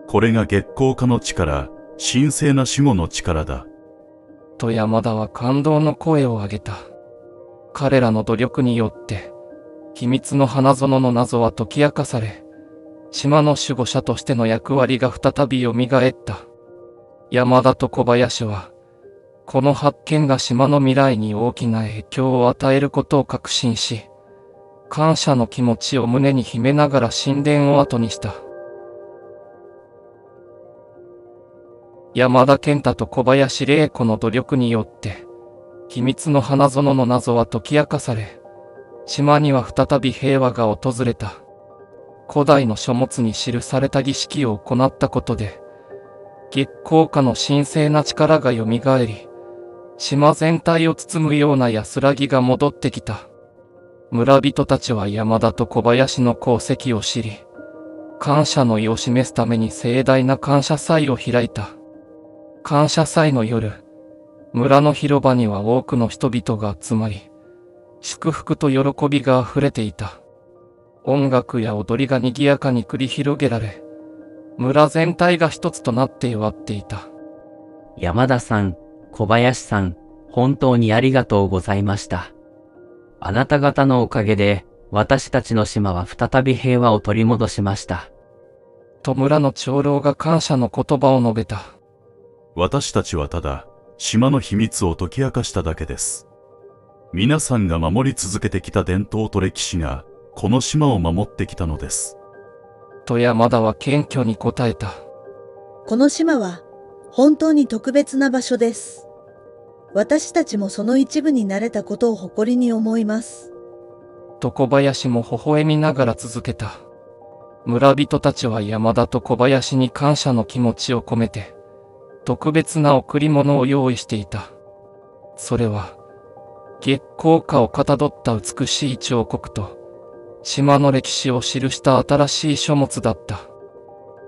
これが月光下の力、神聖な守護の力だ。と山田は感動の声を上げた。彼らの努力によって、秘密の花園の謎は解き明かされ、島の守護者としての役割が再び蘇った。山田と小林は、この発見が島の未来に大きな影響を与えることを確信し、感謝の気持ちを胸に秘めながら神殿を後にした。山田健太と小林玲子の努力によって、秘密の花園の謎は解き明かされ、島には再び平和が訪れた。古代の書物に記された儀式を行ったことで、月光下の神聖な力が蘇り、島全体を包むような安らぎが戻ってきた。村人たちは山田と小林の功績を知り、感謝の意を示すために盛大な感謝祭を開いた。感謝祭の夜、村の広場には多くの人々が集まり、祝福と喜びが溢れていた。音楽や踊りが賑やかに繰り広げられ、村全体が一つとなって祝っていた。山田さん、小林さん、本当にありがとうございました。あなた方のおかげで、私たちの島は再び平和を取り戻しました。と村の長老が感謝の言葉を述べた。私たちはただ、島の秘密を解き明かしただけです。皆さんが守り続けてきた伝統と歴史が、この島を守ってきたのです。と山田は謙虚に答えた。この島は本当に特別な場所です。私たちもその一部になれたことを誇りに思います。と小林も微笑みながら続けた。村人たちは山田と小林に感謝の気持ちを込めて、特別な贈り物を用意していた。それは、月光花をかたどった美しい彫刻と、島の歴史を記した新しい書物だった。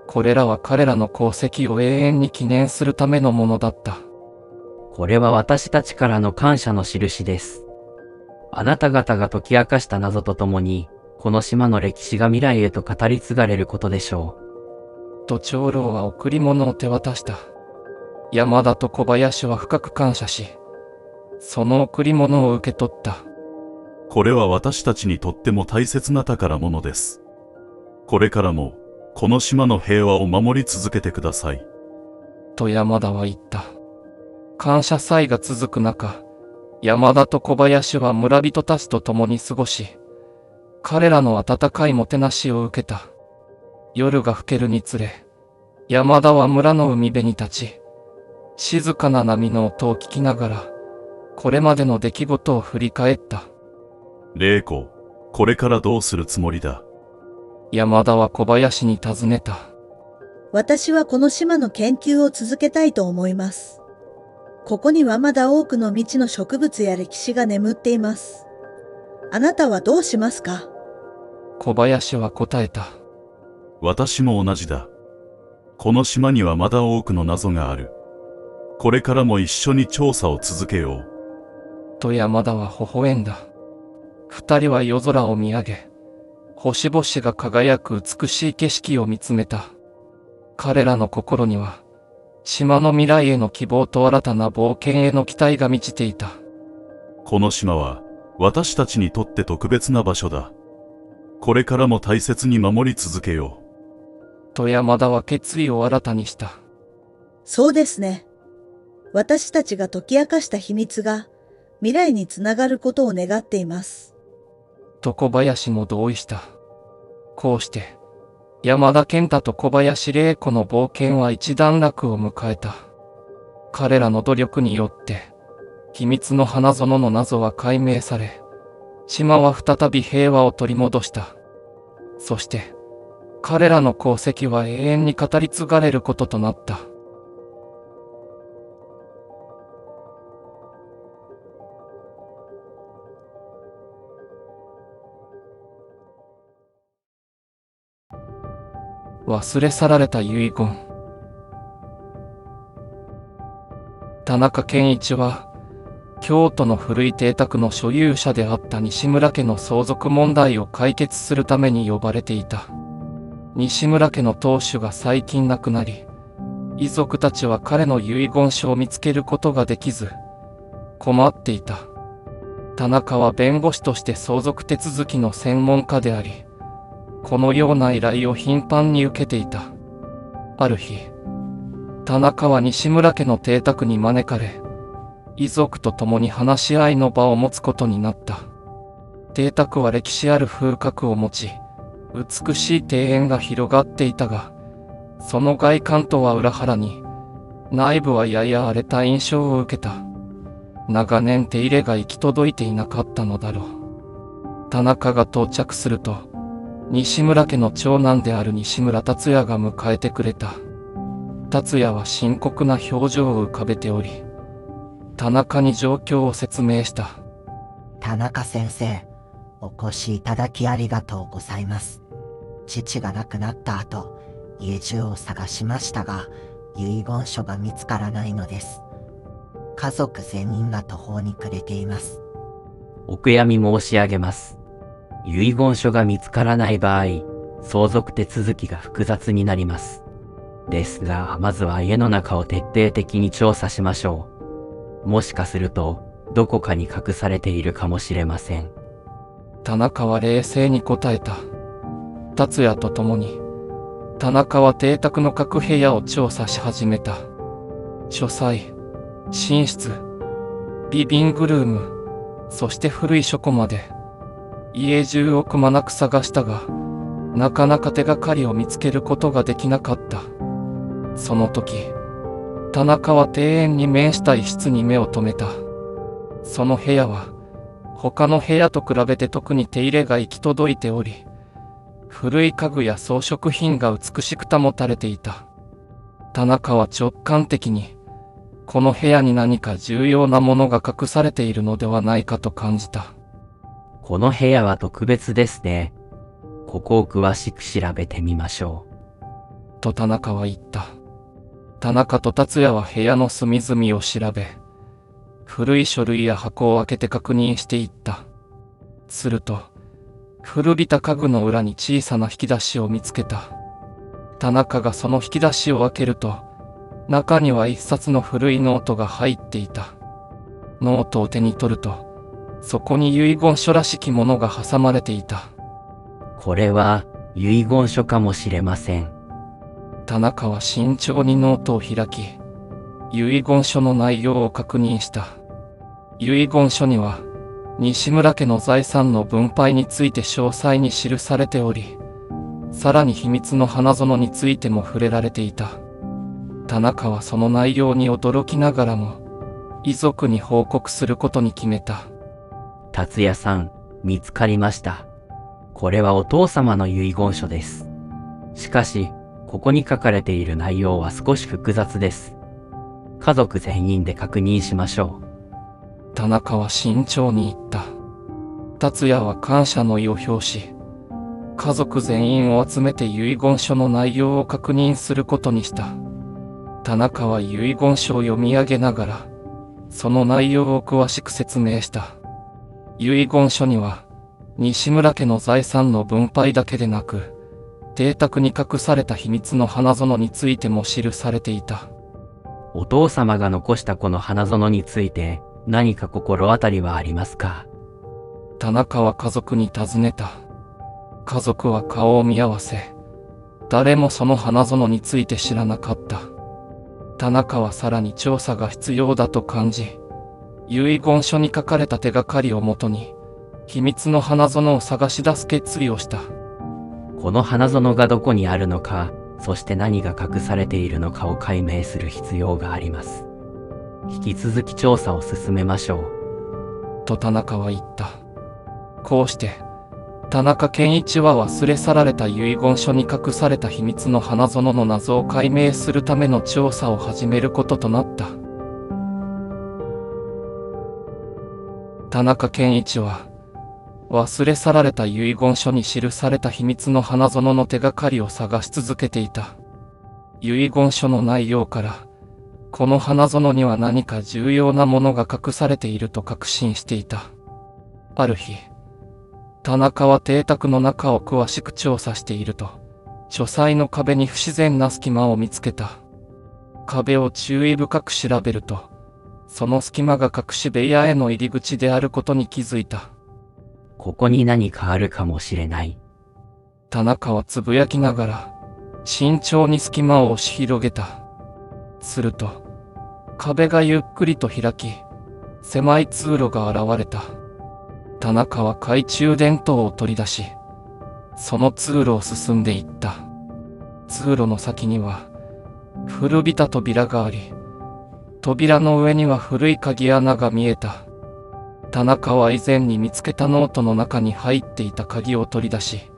これらは彼らの功績を永遠に記念するためのものだった。これは私たちからの感謝の印です。あなた方が解き明かした謎とともに、この島の歴史が未来へと語り継がれることでしょう。と長老は贈り物を手渡した。山田と小林は深く感謝し、その贈り物を受け取った。これは私たちにとっても大切な宝物です。これからも、この島の平和を守り続けてください。と山田は言った。感謝祭が続く中、山田と小林は村人たちと共に過ごし、彼らの温かいもてなしを受けた。夜が更けるにつれ、山田は村の海辺に立ち、静かな波の音を聞きながら、これまでの出来事を振り返った。玲子、これからどうするつもりだ？山田は小林に尋ねた。私はこの島の研究を続けたいと思います。ここにはまだ多くの未知の植物や歴史が眠っています。あなたはどうしますか？小林は答えた。私も同じだ。この島にはまだ多くの謎がある。これからも一緒に調査を続けよう。と山田は微笑んだ。二人は夜空を見上げ、星々が輝く美しい景色を見つめた。彼らの心には、島の未来への希望と新たな冒険への期待が満ちていた。この島は、私たちにとって特別な場所だ。これからも大切に守り続けよう。と山田は決意を新たにした。そうですね。私たちが解き明かした秘密が、未来につながることを願っています。と小林も同意した。こうして、山田健太と小林玲子の冒険は一段落を迎えた。彼らの努力によって、秘密の花園の謎は解明され、島は再び平和を取り戻した。そして、彼らの功績は永遠に語り継がれることとなった。忘れ去られた遺言。田中健一は、京都の古い邸宅の所有者であった西村家の相続問題を解決するために呼ばれていた。西村家の当主が最近亡くなり、遺族たちは彼の遺言書を見つけることができず、困っていた。田中は弁護士として相続手続きの専門家であり、このような依頼を頻繁に受けていた。ある日、田中は西村家の邸宅に招かれ、遺族と共に話し合いの場を持つことになった。邸宅は歴史ある風格を持ち、美しい庭園が広がっていたが、その外観とは裏腹に、内部はやや荒れた印象を受けた。長年手入れが行き届いていなかったのだろう。田中が到着すると、西村家の長男である西村達也が迎えてくれた。達也は深刻な表情を浮かべており、田中に状況を説明した。田中先生、お越しいただきありがとうございます。父が亡くなった後、家中を探しましたが、遺言書が見つからないのです。家族全員が途方に暮れています。お悔やみ申し上げます。遺言書が見つからない場合、相続手続きが複雑になります。ですが、まずは家の中を徹底的に調査しましょう。もしかすると、どこかに隠されているかもしれません。田中は冷静に答えた。達也と共に、田中は邸宅の各部屋を調査し始めた。書斎、寝室、リビングルーム、そして古い書庫まで、家中をくまなく探したが、なかなか手がかりを見つけることができなかった。その時、田中は庭園に面した一室に目を留めた。その部屋は、他の部屋と比べて特に手入れが行き届いており、古い家具や装飾品が美しく保たれていた。田中は直感的に、この部屋に何か重要なものが隠されているのではないかと感じた。この部屋は特別ですね。ここを詳しく調べてみましょう。と田中は言った。田中と達也は部屋の隅々を調べ、古い書類や箱を開けて確認していった。すると、古びた家具の裏に小さな引き出しを見つけた。田中がその引き出しを開けると、中には一冊の古いノートが入っていた。ノートを手に取ると、そこに遺言書らしきものが挟まれていた。これは遺言書かもしれません。田中は慎重にノートを開き、遺言書の内容を確認した。遺言書には、西村家の財産の分配について詳細に記されており、さらに秘密の花園についても触れられていた。田中はその内容に驚きながらも、遺族に報告することに決めた。達也さん、見つかりました。これはお父様の遺言書です。しかし、ここに書かれている内容は少し複雑です。家族全員で確認しましょう。田中は慎重に言った。達也は感謝の意を表し、家族全員を集めて遺言書の内容を確認することにした。田中は遺言書を読み上げながら、その内容を詳しく説明した。遺言書には、西村家の財産の分配だけでなく、邸宅に隠された秘密の花園についても記されていた。お父様が残したこの花園について、何か心当たりはありますか？田中は家族に尋ねた。家族は顔を見合わせ、誰もその花園について知らなかった。田中はさらに調査が必要だと感じ、遺言書に書かれた手がかりをもとに、秘密の花園を探し出す決意をした。この花園がどこにあるのか、そして何が隠されているのかを解明する必要があります。引き続き調査を進めましょう。と田中は言った。こうして、田中健一は忘れ去られた遺言書に隠された秘密の花園の謎を解明するための調査を始めることとなった。田中健一は、忘れ去られた遺言書に記された秘密の花園の手がかりを探し続けていた。遺言書の内容から、この花園には何か重要なものが隠されていると確信していた。ある日、田中は邸宅の中を詳しく調査していると、書斎の壁に不自然な隙間を見つけた。壁を注意深く調べると、その隙間が隠し部屋への入り口であることに気づいた。ここに何かあるかもしれない。田中はつぶやきながら、慎重に隙間を押し広げた。すると、壁がゆっくりと開き、狭い通路が現れた。田中は懐中電灯を取り出し、その通路を進んでいった。通路の先には、古びた扉があり、扉の上には古い鍵穴が見えた。田中は以前に見つけたノートの中に入っていた鍵を取り出し、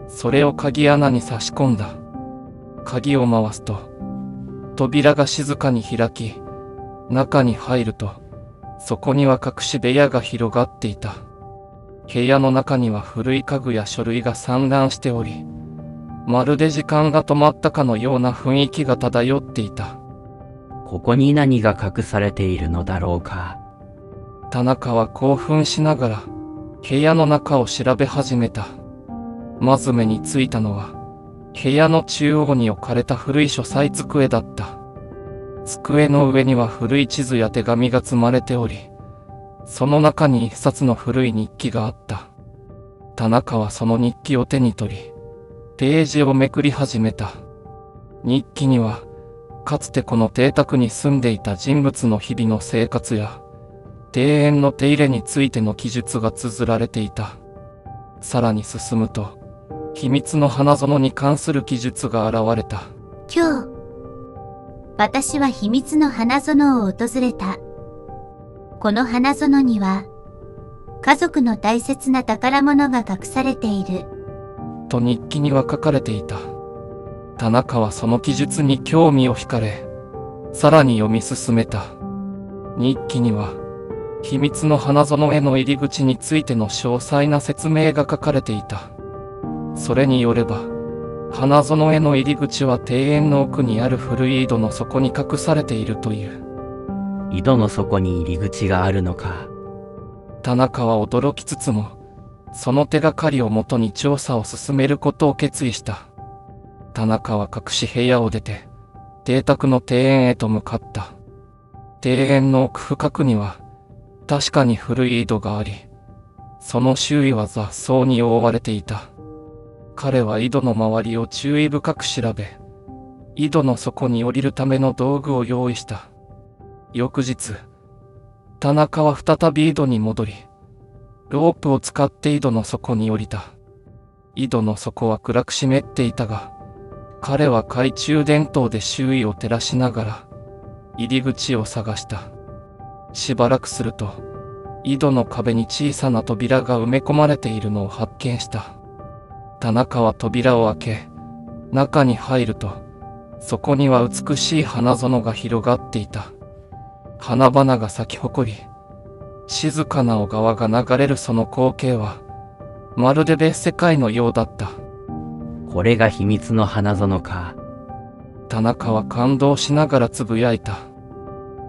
それを鍵穴に差し込んだ。鍵を回すと、扉が静かに開き、中に入ると、そこには隠し部屋が広がっていた。部屋の中には古い家具や書類が散乱しており、まるで時間が止まったかのような雰囲気が漂っていた。ここに何が隠されているのだろうか。田中は興奮しながら部屋の中を調べ始めた。まず目についたのは部屋の中央に置かれた古い書斎机だった。机の上には古い地図や手紙が積まれており、その中に一冊の古い日記があった。田中はその日記を手に取り、ページをめくり始めた。日記には、かつてこの邸宅に住んでいた人物の日々の生活や、庭園の手入れについての記述が綴られていた。さらに進むと、秘密の花園に関する記述が現れた。今日、私は秘密の花園を訪れた。この花園には、家族の大切な宝物が隠されている。と日記には書かれていた。田中はその記述に興味を惹かれ、さらに読み進めた。日記には、秘密の花園への入り口についての詳細な説明が書かれていた。それによれば、花園への入り口は庭園の奥にある古い井戸の底に隠されているという。井戸の底に入り口があるのか。田中は驚きつつも、その手がかりをもとに調査を進めることを決意した。田中は隠し部屋を出て、邸宅の庭園へと向かった。庭園の奥深くには、確かに古い井戸があり、その周囲は雑草に覆われていた。彼は井戸の周りを注意深く調べ、井戸の底に降りるための道具を用意した。翌日、田中は再び井戸に戻り、ロープを使って井戸の底に降りた。井戸の底は暗く湿っていたが、彼は懐中電灯で周囲を照らしながら、入り口を探した。しばらくすると、井戸の壁に小さな扉が埋め込まれているのを発見した。田中は扉を開け、中に入ると、そこには美しい花園が広がっていた。花々が咲き誇り、静かな小川が流れるその光景は、まるで別世界のようだった。これが秘密の花園か。田中は感動しながらつぶやいた。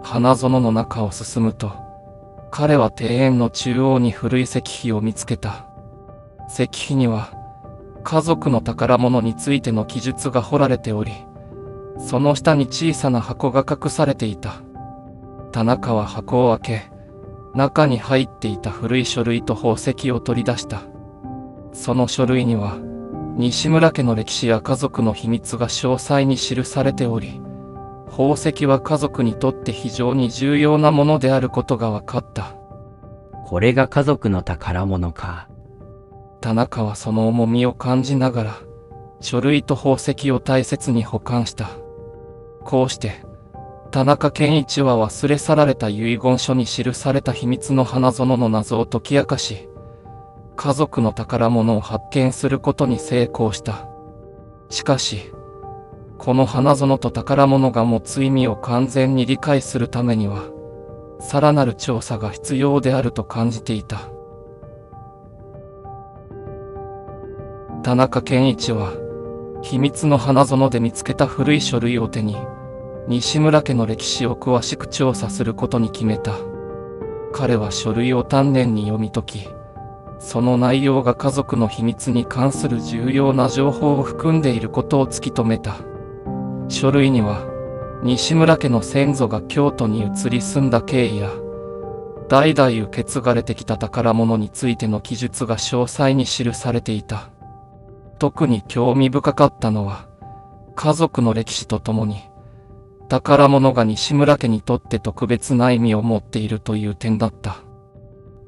花園の中を進むと、彼は庭園の中央に古い石碑を見つけた。石碑には、家族の宝物についての記述が彫られており、その下に小さな箱が隠されていた。田中は箱を開け、中に入っていた古い書類と宝石を取り出した。その書類には、西村家の歴史や家族の秘密が詳細に記されており、宝石は家族にとって非常に重要なものであることが分かった。これが家族の宝物か。田中はその重みを感じながら、書類と宝石を大切に保管した。こうして、田中健一は忘れ去られた遺言書に記された秘密の花園の謎を解き明かし、家族の宝物を発見することに成功した。しかし、この花園と宝物が持つ意味を完全に理解するためには、さらなる調査が必要であると感じていた。田中健一は、秘密の花園で見つけた古い書類を手に、西村家の歴史を詳しく調査することに決めた。彼は書類を丹念に読み解き、その内容が家族の秘密に関する重要な情報を含んでいることを突き止めた。書類には、西村家の先祖が京都に移り住んだ経緯や、代々受け継がれてきた宝物についての記述が詳細に記されていた。特に興味深かったのは、家族の歴史とともに、宝物が西村家にとって特別な意味を持っているという点だった。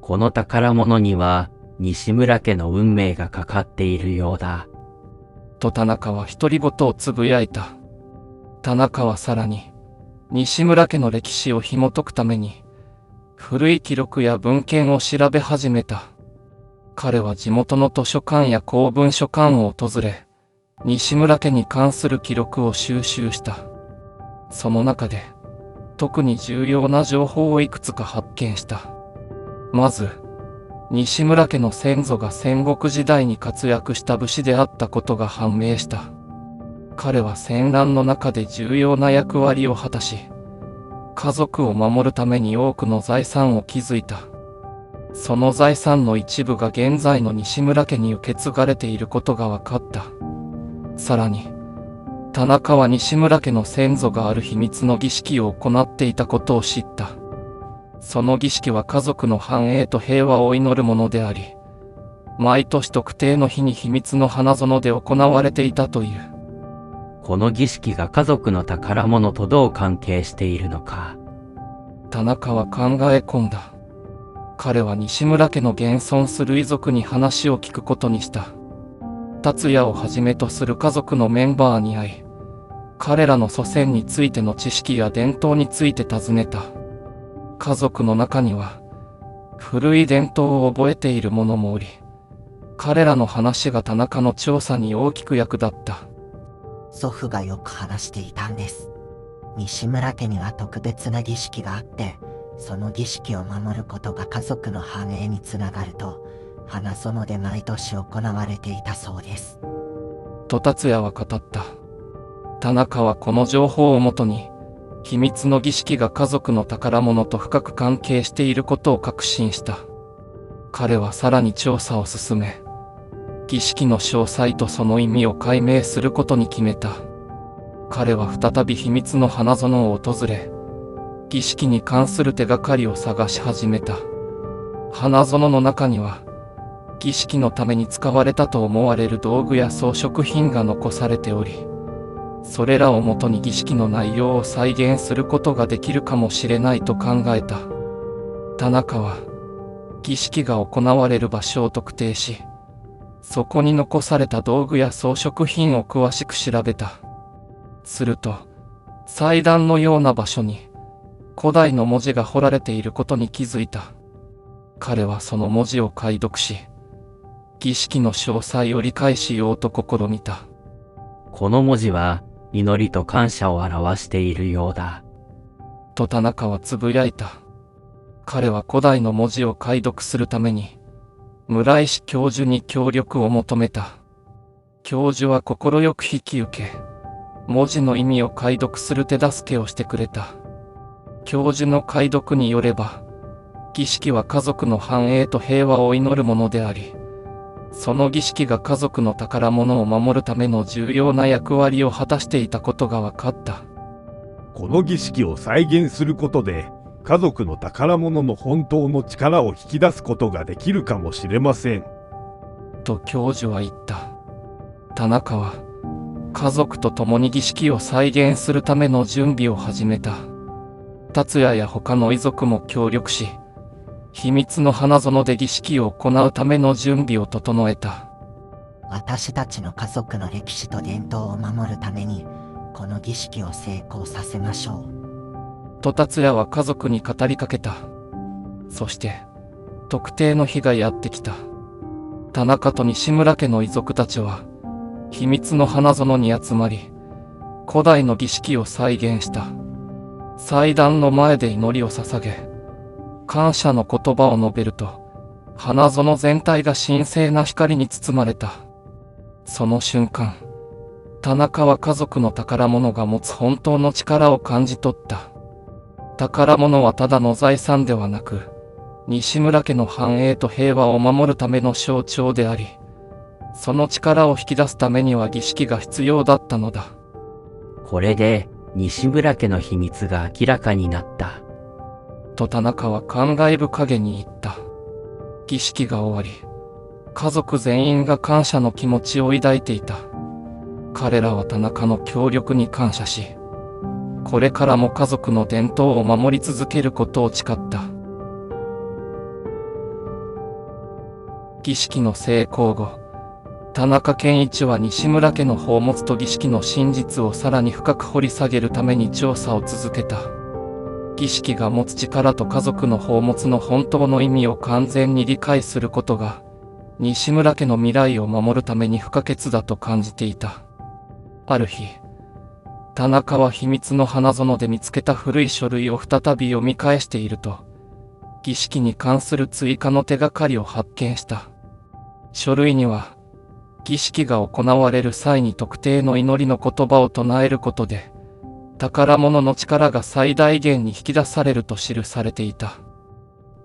この宝物には、西村家の運命がかかっているようだ。と田中は独り言をつぶやいた。田中はさらに、西村家の歴史を紐解くために、古い記録や文献を調べ始めた。彼は地元の図書館や公文書館を訪れ、西村家に関する記録を収集した。その中で、特に重要な情報をいくつか発見した。まず、西村家の先祖が戦国時代に活躍した武士であったことが判明した。彼は戦乱の中で重要な役割を果たし、家族を守るために多くの財産を築いた。その財産の一部が現在の西村家に受け継がれていることが分かった。さらに、田中は西村家の先祖がある秘密の儀式を行っていたことを知った。その儀式は家族の繁栄と平和を祈るものであり、毎年特定の日に秘密の花園で行われていたという。この儀式が家族の宝物とどう関係しているのか。田中は考え込んだ。彼は西村家の現存する遺族に話を聞くことにした。達也をはじめとする家族のメンバーに会い、彼らの祖先についての知識や伝統について尋ねた。家族の中には、古い伝統を覚えている者もおり、彼らの話が田中の調査に大きく役立った。祖父がよく話していたんです。西村家には特別な儀式があって、その儀式を守ることが家族の繁栄につながると、花園で毎年行われていたそうです。と達也は語った。田中はこの情報をもとに、秘密の儀式が家族の宝物と深く関係していることを確信した。彼はさらに調査を進め、儀式の詳細とその意味を解明することに決めた。彼は再び秘密の花園を訪れ、儀式に関する手がかりを探し始めた。花園の中には、儀式のために使われたと思われる道具や装飾品が残されており、それらをもとに儀式の内容を再現することができるかもしれないと考えた。田中は、儀式が行われる場所を特定し、そこに残された道具や装飾品を詳しく調べた。すると、祭壇のような場所に、古代の文字が彫られていることに気づいた。彼はその文字を解読し、儀式の詳細を理解しようと試みた。この文字は、祈りと感謝を表しているようだ。と田中はつぶやいた。彼は古代の文字を解読するために、村石教授に協力を求めた。教授は快く引き受け、文字の意味を解読する手助けをしてくれた。教授の解読によれば、儀式は家族の繁栄と平和を祈るものであり、その儀式が家族の宝物を守るための重要な役割を果たしていたことが分かった。この儀式を再現することで、家族の宝物の本当の力を引き出すことができるかもしれません。と教授は言った。田中は、家族と共に儀式を再現するための準備を始めた。達也や他の遺族も協力し、秘密の花園で儀式を行うための準備を整えた。私たちの家族の歴史と伝統を守るために、この儀式を成功させましょう。と達也は家族に語りかけた。そして、特定の日がやってきた。田中と西村家の遺族たちは、秘密の花園に集まり、古代の儀式を再現した。祭壇の前で祈りを捧げ、感謝の言葉を述べると、花園全体が神聖な光に包まれた。その瞬間、田中は家族の宝物が持つ本当の力を感じ取った。宝物はただの財産ではなく、西村家の繁栄と平和を守るための象徴であり、その力を引き出すためには儀式が必要だったのだ。これで、西村家の秘密が明らかになった。と田中は感慨深げに言った。儀式が終わり、家族全員が感謝の気持ちを抱いていた。彼らは田中の協力に感謝し、これからも家族の伝統を守り続けることを誓った。儀式の成功後、田中健一は西村家の宝物と儀式の真実をさらに深く掘り下げるために調査を続けた。儀式が持つ力と家族の宝物の本当の意味を完全に理解することが、西村家の未来を守るために不可欠だと感じていた。ある日、田中は秘密の花園で見つけた古い書類を再び読み返していると、儀式に関する追加の手がかりを発見した。書類には、儀式が行われる際に特定の祈りの言葉を唱えることで、宝物の力が最大限に引き出されると記されていた。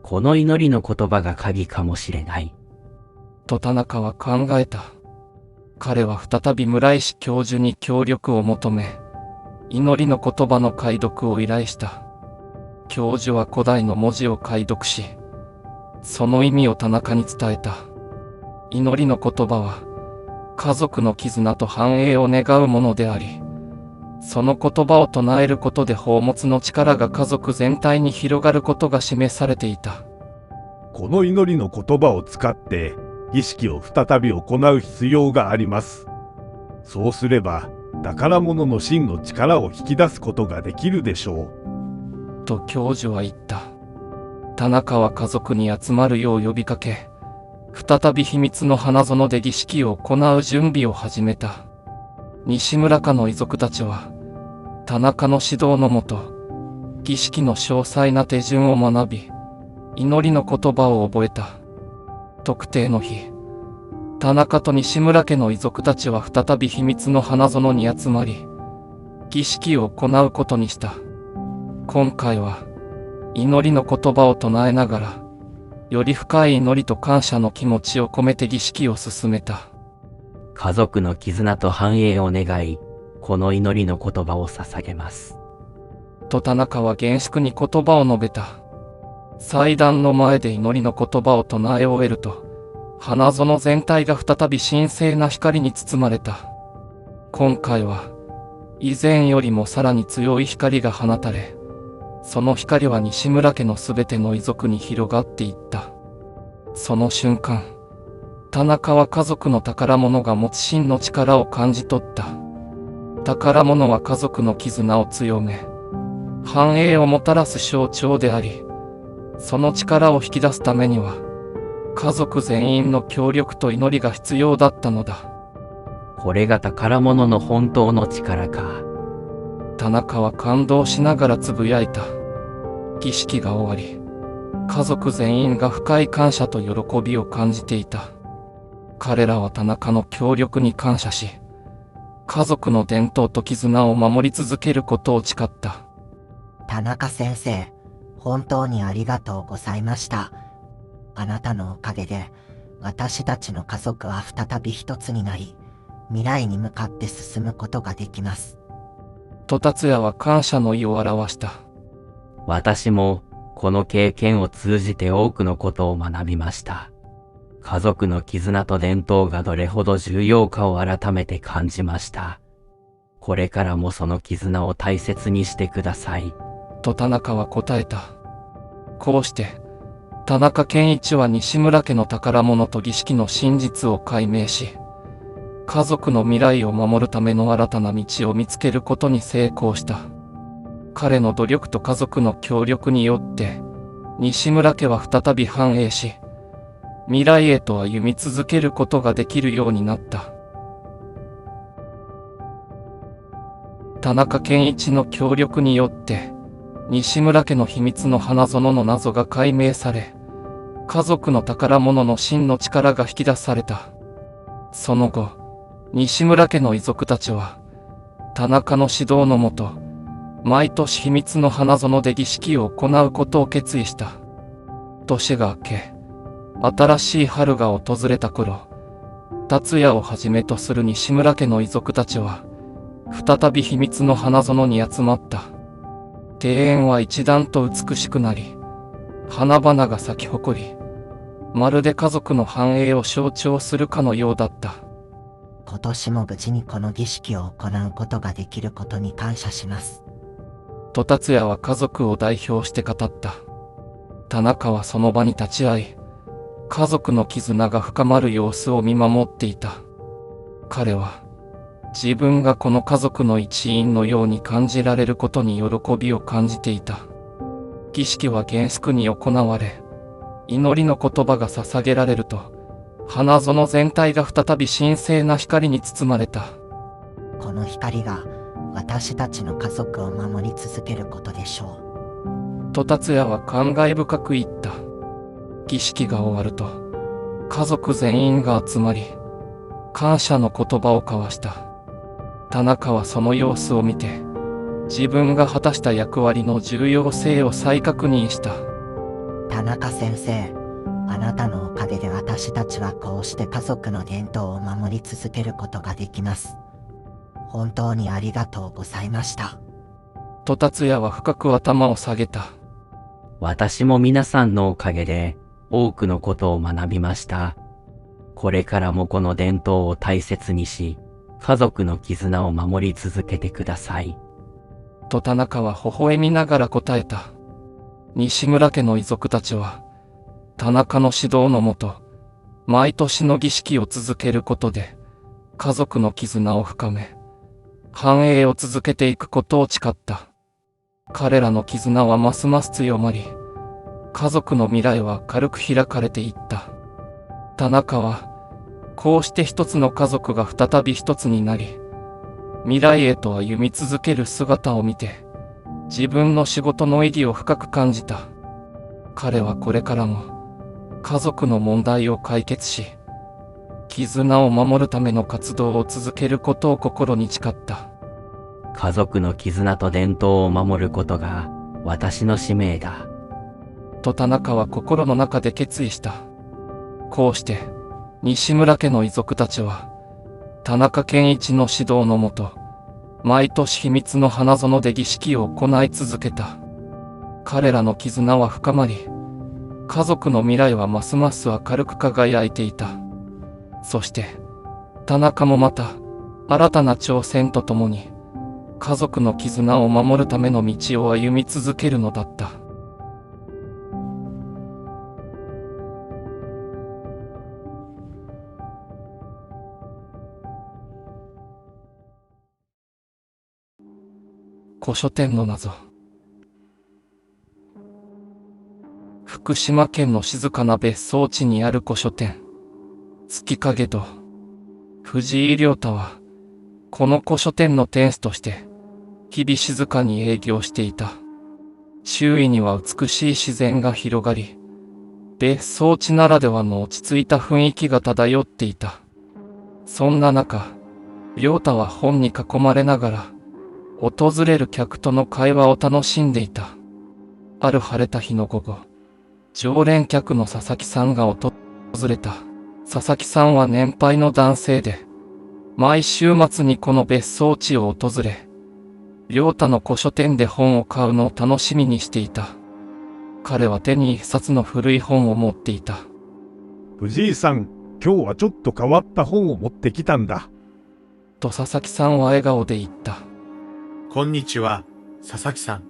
この祈りの言葉が鍵かもしれない。と田中は考えた。彼は再び村石教授に協力を求め、祈りの言葉の解読を依頼した。教授は古代の文字を解読し、その意味を田中に伝えた。祈りの言葉は、家族の絆と繁栄を願うものであり、その言葉を唱えることで宝物の力が家族全体に広がることが示されていた。この祈りの言葉を使って儀式を再び行う必要があります。そうすれば宝物の真の力を引き出すことができるでしょう。と教授は言った。田中は家族に集まるよう呼びかけ、再び秘密の花園で儀式を行う準備を始めた。西村家の遺族たちは、田中の指導のもと、儀式の詳細な手順を学び、祈りの言葉を覚えた。特定の日、田中と西村家の遺族たちは再び秘密の花園に集まり、儀式を行うことにした。今回は、祈りの言葉を唱えながら、より深い祈りと感謝の気持ちを込めて儀式を進めた。家族の絆と繁栄を願い、この祈りの言葉を捧げます。と田中は厳粛に言葉を述べた。祭壇の前で祈りの言葉を唱え終えると、花園全体が再び神聖な光に包まれた。今回は、以前よりもさらに強い光が放たれ、その光は西村家のすべての遺族に広がっていった。その瞬間、田中は家族の宝物が持つ真の力を感じ取った。宝物は家族の絆を強め、繁栄をもたらす象徴であり、その力を引き出すためには、家族全員の協力と祈りが必要だったのだ。これが宝物の本当の力か。田中は感動しながらつぶやいた。儀式が終わり、家族全員が深い感謝と喜びを感じていた。彼らは田中の協力に感謝し、家族の伝統と絆を守り続けることを誓った。田中先生、本当にありがとうございました。あなたのおかげで、私たちの家族は再び一つになり、未来に向かって進むことができます。と達也は感謝の意を表した。私も、この経験を通じて多くのことを学びました。家族の絆と伝統がどれほど重要かを改めて感じました。これからもその絆を大切にしてください。と田中は答えた。こうして、田中健一は西村家の宝物と儀式の真実を解明し、家族の未来を守るための新たな道を見つけることに成功した。彼の努力と家族の協力によって、西村家は再び繁栄し、未来へと歩み続けることができるようになった。田中健一の協力によって、西村家の秘密の花園の謎が解明され、家族の宝物の真の力が引き出された。その後、西村家の遺族たちは、田中の指導のもと、毎年秘密の花園で儀式を行うことを決意した。年が明け、新しい春が訪れた頃、達也をはじめとする西村家の遺族たちは、再び秘密の花園に集まった。庭園は一段と美しくなり、花々が咲き誇り、まるで家族の繁栄を象徴するかのようだった。今年も無事にこの儀式を行うことができることに感謝します。と達也は家族を代表して語った。田中はその場に立ち会い、家族の絆が深まる様子を見守っていた。彼は、自分がこの家族の一員のように感じられることに喜びを感じていた。儀式は厳粛に行われ、祈りの言葉が捧げられると、花園全体が再び神聖な光に包まれた。この光が私たちの家族を守り続けることでしょう。と達也は感慨深く言った。儀式が終わると、家族全員が集まり、感謝の言葉を交わした。田中はその様子を見て、自分が果たした役割の重要性を再確認した。田中先生、あなたのおかげで私たちはこうして家族の伝統を守り続けることができます。本当にありがとうございました。と達也は深く頭を下げた。私も皆さんのおかげで多くのことを学びました。これからもこの伝統を大切にし、家族の絆を守り続けてください。と田中は微笑みながら答えた。西村家の遺族たちは、田中の指導のもと、毎年の儀式を続けることで、家族の絆を深め、繁栄を続けていくことを誓った。彼らの絆はますます強まり、家族の未来は軽く開かれていった。田中は、こうして一つの家族が再び一つになり、未来へと歩み続ける姿を見て、自分の仕事の意義を深く感じた。彼はこれからも、家族の問題を解決し、絆を守るための活動を続けることを心に誓った。家族の絆と伝統を守ることが私の使命だ。と田中は心の中で決意した。こうして、西村家の遺族たちは、田中健一の指導のもと、毎年秘密の花園で儀式を行い続けた。彼らの絆は深まり、家族の未来はますます明るく輝いていた。そして、田中もまた、新たな挑戦とともに、家族の絆を守るための道を歩み続けるのだった。古書店の謎。福島県の静かな別荘地にある古書店。月影と藤井亮太は、この古書店の店主として、日々静かに営業していた。周囲には美しい自然が広がり、別荘地ならではの落ち着いた雰囲気が漂っていた。そんな中、亮太は本に囲まれながら、訪れる客との会話を楽しんでいた。ある晴れた日の午後、常連客の佐々木さんが訪れた。佐々木さんは年配の男性で、毎週末にこの別荘地を訪れ、亮太の古書店で本を買うのを楽しみにしていた。彼は手に一冊の古い本を持っていた。藤井さん、今日はちょっと変わった本を持ってきたんだ。と佐々木さんは笑顔で言った。こんにちは、佐々木さん。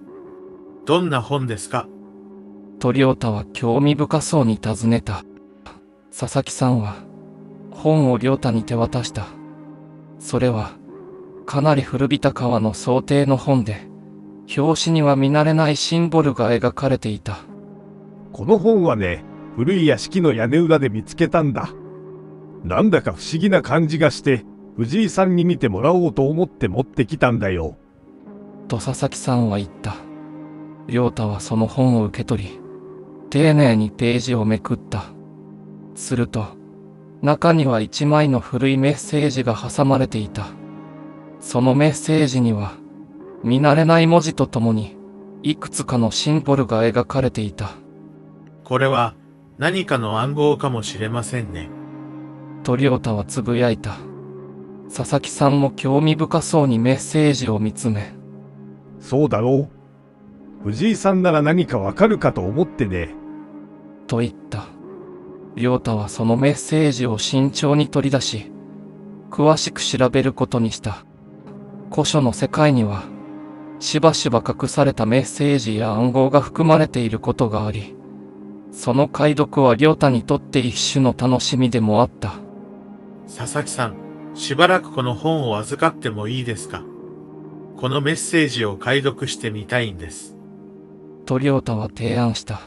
どんな本ですか？と亮太は興味深そうに尋ねた。佐々木さんは、本を亮太に手渡した。それは、かなり古びた革の装丁の本で、表紙には見慣れないシンボルが描かれていた。この本はね、古い屋敷の屋根裏で見つけたんだ。なんだか不思議な感じがして、藤井さんに見てもらおうと思って持ってきたんだよ。と佐々木さんは言った。亮太はその本を受け取り、丁寧にページをめくった。すると、中には一枚の古いメッセージが挟まれていた。そのメッセージには、見慣れない文字とともに、いくつかのシンボルが描かれていた。これは何かの暗号かもしれませんね。と亮太はつぶやいた。佐々木さんも興味深そうにメッセージを見つめ。そうだろう。藤井さんなら何かわかるかと思ってね。と言った。亮太はそのメッセージを慎重に取り出し、詳しく調べることにした。古書の世界には、しばしば隠されたメッセージや暗号が含まれていることがあり、その解読は亮太にとって一種の楽しみでもあった。佐々木さん、しばらくこの本を預かってもいいですか？このメッセージを解読してみたいんです。と亮太は提案した。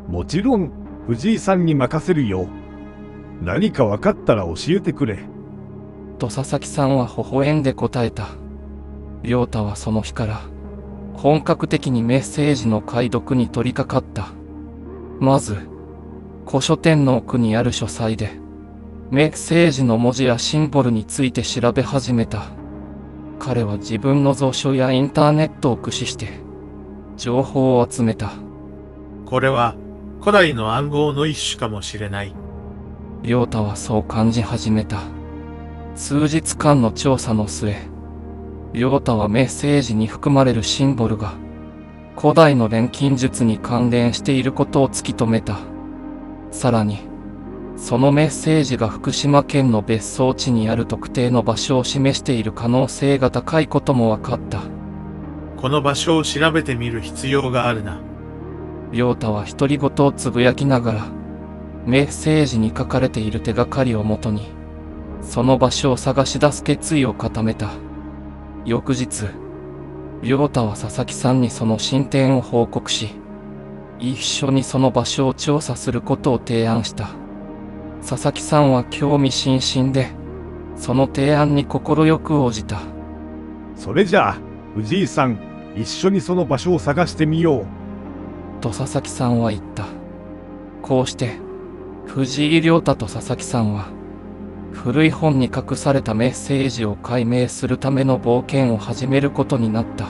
もちろん、藤井さんに任せるよ。何か分かったら教えてくれ。と佐々木さんは微笑んで答えた。亮太はその日から、本格的にメッセージの解読に取り掛かった。まず、古書店の奥にある書斎で、メッセージの文字やシンボルについて調べ始めた。彼は自分の蔵書やインターネットを駆使して情報を集めた。これは古代の暗号の一種かもしれない。亮太はそう感じ始めた。数日間の調査の末、亮太はメッセージに含まれるシンボルが古代の錬金術に関連していることを突き止めた。さらに、そのメッセージが福島県の別荘地にある特定の場所を示している可能性が高いことも分かった。この場所を調べてみる必要があるな。亮太は独り言をつぶやきながら、メッセージに書かれている手がかりをもとに、その場所を探し出す決意を固めた。翌日、亮太は佐々木さんにその進展を報告し、一緒にその場所を調査することを提案した。佐々木さんは興味津々で、その提案に快く応じた。それじゃあ、藤井さん、一緒にその場所を探してみよう。と佐々木さんは言った。こうして、藤井亮太と佐々木さんは、古い本に隠されたメッセージを解明するための冒険を始めることになった。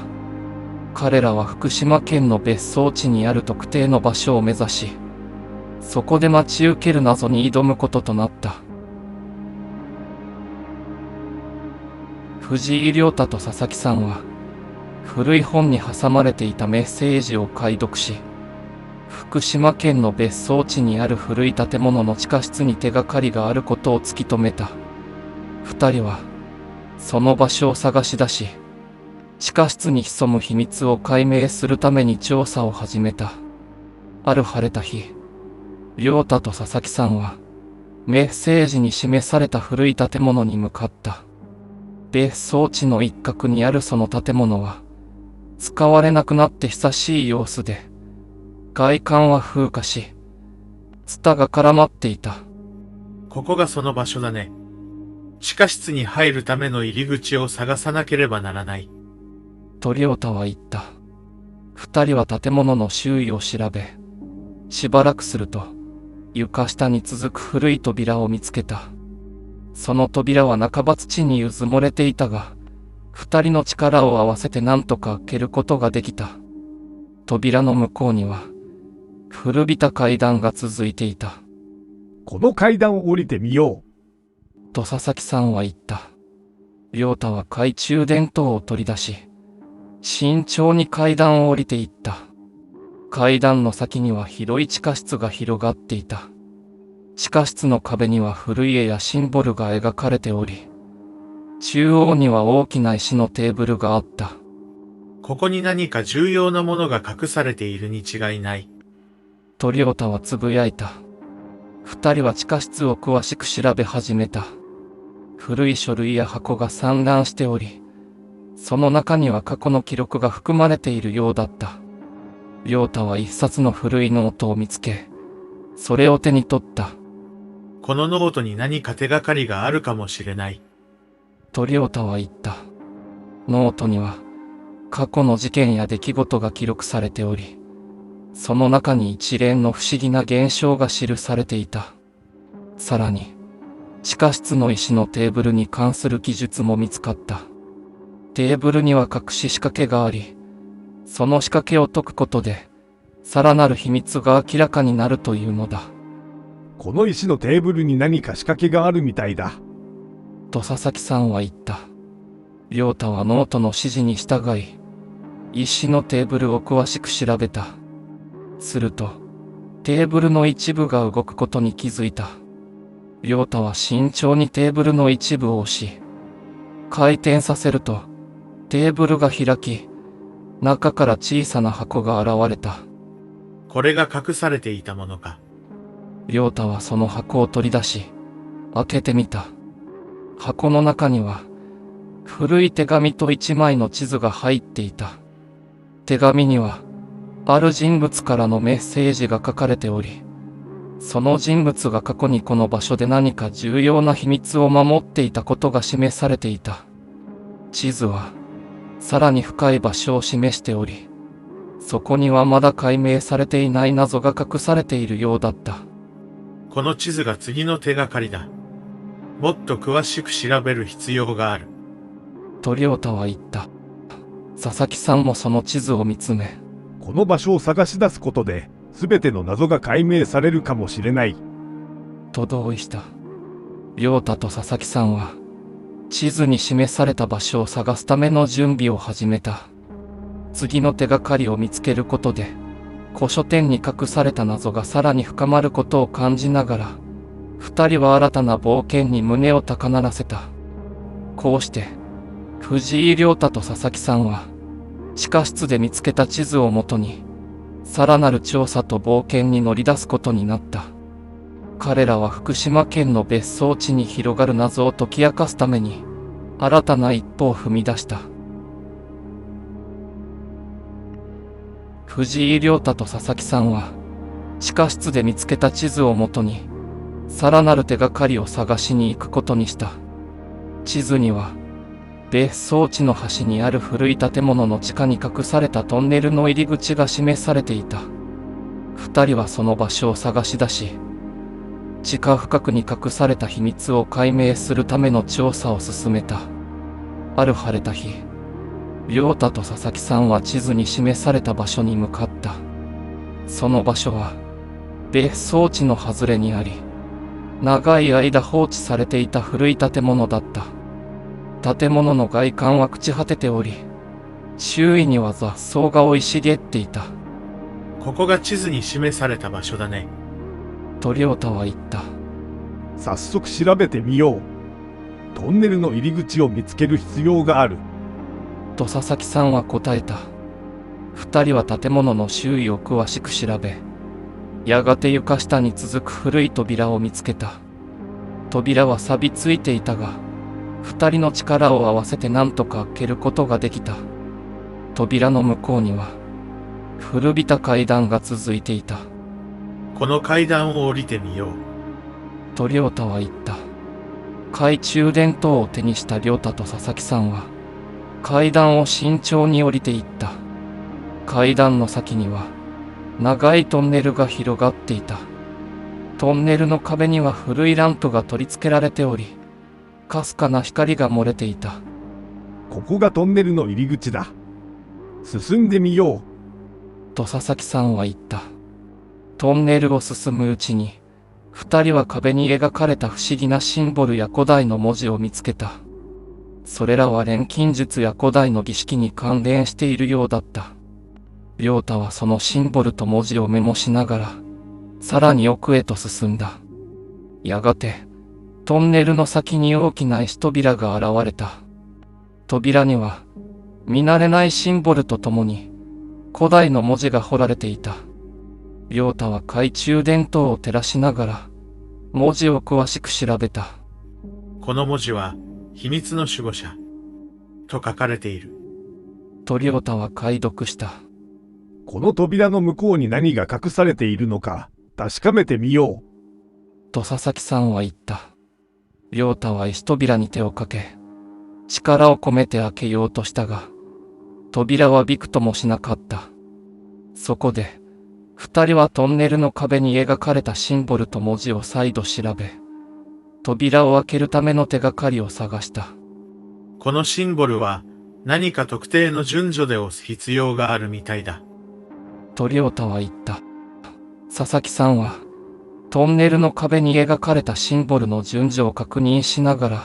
彼らは福島県の別荘地にある特定の場所を目指し、そこで待ち受ける謎に挑むこととなった。藤井亮太と佐々木さんは、古い本に挟まれていたメッセージを解読し、福島県の別荘地にある古い建物の地下室に手がかりがあることを突き止めた。二人は、その場所を探し出し、地下室に潜む秘密を解明するために調査を始めた。ある晴れた日、亮太と佐々木さんは、メッセージに示された古い建物に向かった。別荘地の一角にあるその建物は、使われなくなって久しい様子で、外観は風化し、ツタが絡まっていた。ここがその場所だね。地下室に入るための入り口を探さなければならない。と亮太は言った。二人は建物の周囲を調べ、しばらくすると、床下に続く古い扉を見つけた。その扉は半ば土にうずもれていたが、二人の力を合わせて何とか開けることができた。扉の向こうには、古びた階段が続いていた。この階段を降りてみよう。と佐々木さんは言った。亮太は懐中電灯を取り出し、慎重に階段を降りていった。階段の先には広い地下室が広がっていた。地下室の壁には古い絵やシンボルが描かれており、中央には大きな石のテーブルがあった。ここに何か重要なものが隠されているに違いない。と亮太はつぶやいた。二人は地下室を詳しく調べ始めた。古い書類や箱が散乱しており、その中には過去の記録が含まれているようだった。亮太は一冊の古いノートを見つけ、それを手に取った。このノートに何か手がかりがあるかもしれない。と亮太は言った。ノートには、過去の事件や出来事が記録されており、その中に一連の不思議な現象が記されていた。さらに、地下室の石のテーブルに関する記述も見つかった。テーブルには隠し仕掛けがあり、その仕掛けを解くことで、さらなる秘密が明らかになるというのだ。この石のテーブルに何か仕掛けがあるみたいだ。と佐々木さんは言った。亮太はノートの指示に従い、石のテーブルを詳しく調べた。すると、テーブルの一部が動くことに気づいた。亮太は慎重にテーブルの一部を押し、回転させると、テーブルが開き、中から小さな箱が現れた。これが隠されていたものか。亮太はその箱を取り出し、開けてみた。箱の中には、古い手紙と一枚の地図が入っていた。手紙には、ある人物からのメッセージが書かれており、その人物が過去にこの場所で何か重要な秘密を守っていたことが示されていた。地図は、さらに深い場所を示しており、そこにはまだ解明されていない謎が隠されているようだった。この地図が次の手がかりだ。もっと詳しく調べる必要がある。と亮太は言った。佐々木さんもその地図を見つめ、この場所を探し出すことで、全ての謎が解明されるかもしれない。と同意した。亮太と佐々木さんは、地図に示された場所を探すための準備を始めた。次の手がかりを見つけることで、古書店に隠された謎がさらに深まることを感じながら、二人は新たな冒険に胸を高鳴らせた。こうして、藤井亮太と佐々木さんは、地下室で見つけた地図をもとに、さらなる調査と冒険に乗り出すことになった。彼らは福島県の別荘地に広がる謎を解き明かすために、新たな一歩を踏み出した。藤井亮太と佐々木さんは、地下室で見つけた地図をもとに、さらなる手がかりを探しに行くことにした。地図には、別荘地の端にある古い建物の地下に隠されたトンネルの入り口が示されていた。二人はその場所を探し出し、地下深くに隠された秘密を解明するための調査を進めた。ある晴れた日、亮太と佐々木さんは地図に示された場所に向かった。その場所は、別荘地の外れにあり、長い間放置されていた古い建物だった。建物の外観は朽ち果てており、周囲には雑草が生い茂っていた。ここが地図に示された場所だね。と亮太は言った。早速調べてみよう。トンネルの入り口を見つける必要がある。と佐々木さんは答えた。二人は建物の周囲を詳しく調べ、やがて床下に続く古い扉を見つけた。扉は錆びついていたが、二人の力を合わせて何とか開けることができた。扉の向こうには、古びた階段が続いていた。この階段を降りてみよう。と亮太は言った。懐中電灯を手にした亮太と佐々木さんは、階段を慎重に降りていった。階段の先には、長いトンネルが広がっていた。トンネルの壁には古いランプが取り付けられており、かすかな光が漏れていた。ここがトンネルの入り口だ。進んでみよう。と佐々木さんは言った。トンネルを進むうちに、二人は壁に描かれた不思議なシンボルや古代の文字を見つけた。それらは錬金術や古代の儀式に関連しているようだった。亮太はそのシンボルと文字をメモしながら、さらに奥へと進んだ。やがて、トンネルの先に大きな石扉が現れた。扉には、見慣れないシンボルとともに、古代の文字が彫られていた。亮太は懐中電灯を照らしながら、文字を詳しく調べた。この文字は、秘密の守護者、と書かれている。と亮太は解読した。この扉の向こうに何が隠されているのか、確かめてみよう。と佐々木さんは言った。亮太は石扉に手をかけ、力を込めて開けようとしたが、扉はびくともしなかった。そこで、二人はトンネルの壁に描かれたシンボルと文字を再度調べ、扉を開けるための手がかりを探した。このシンボルは何か特定の順序で押す必要があるみたいだ。と亮太は言った。佐々木さんは、トンネルの壁に描かれたシンボルの順序を確認しながら、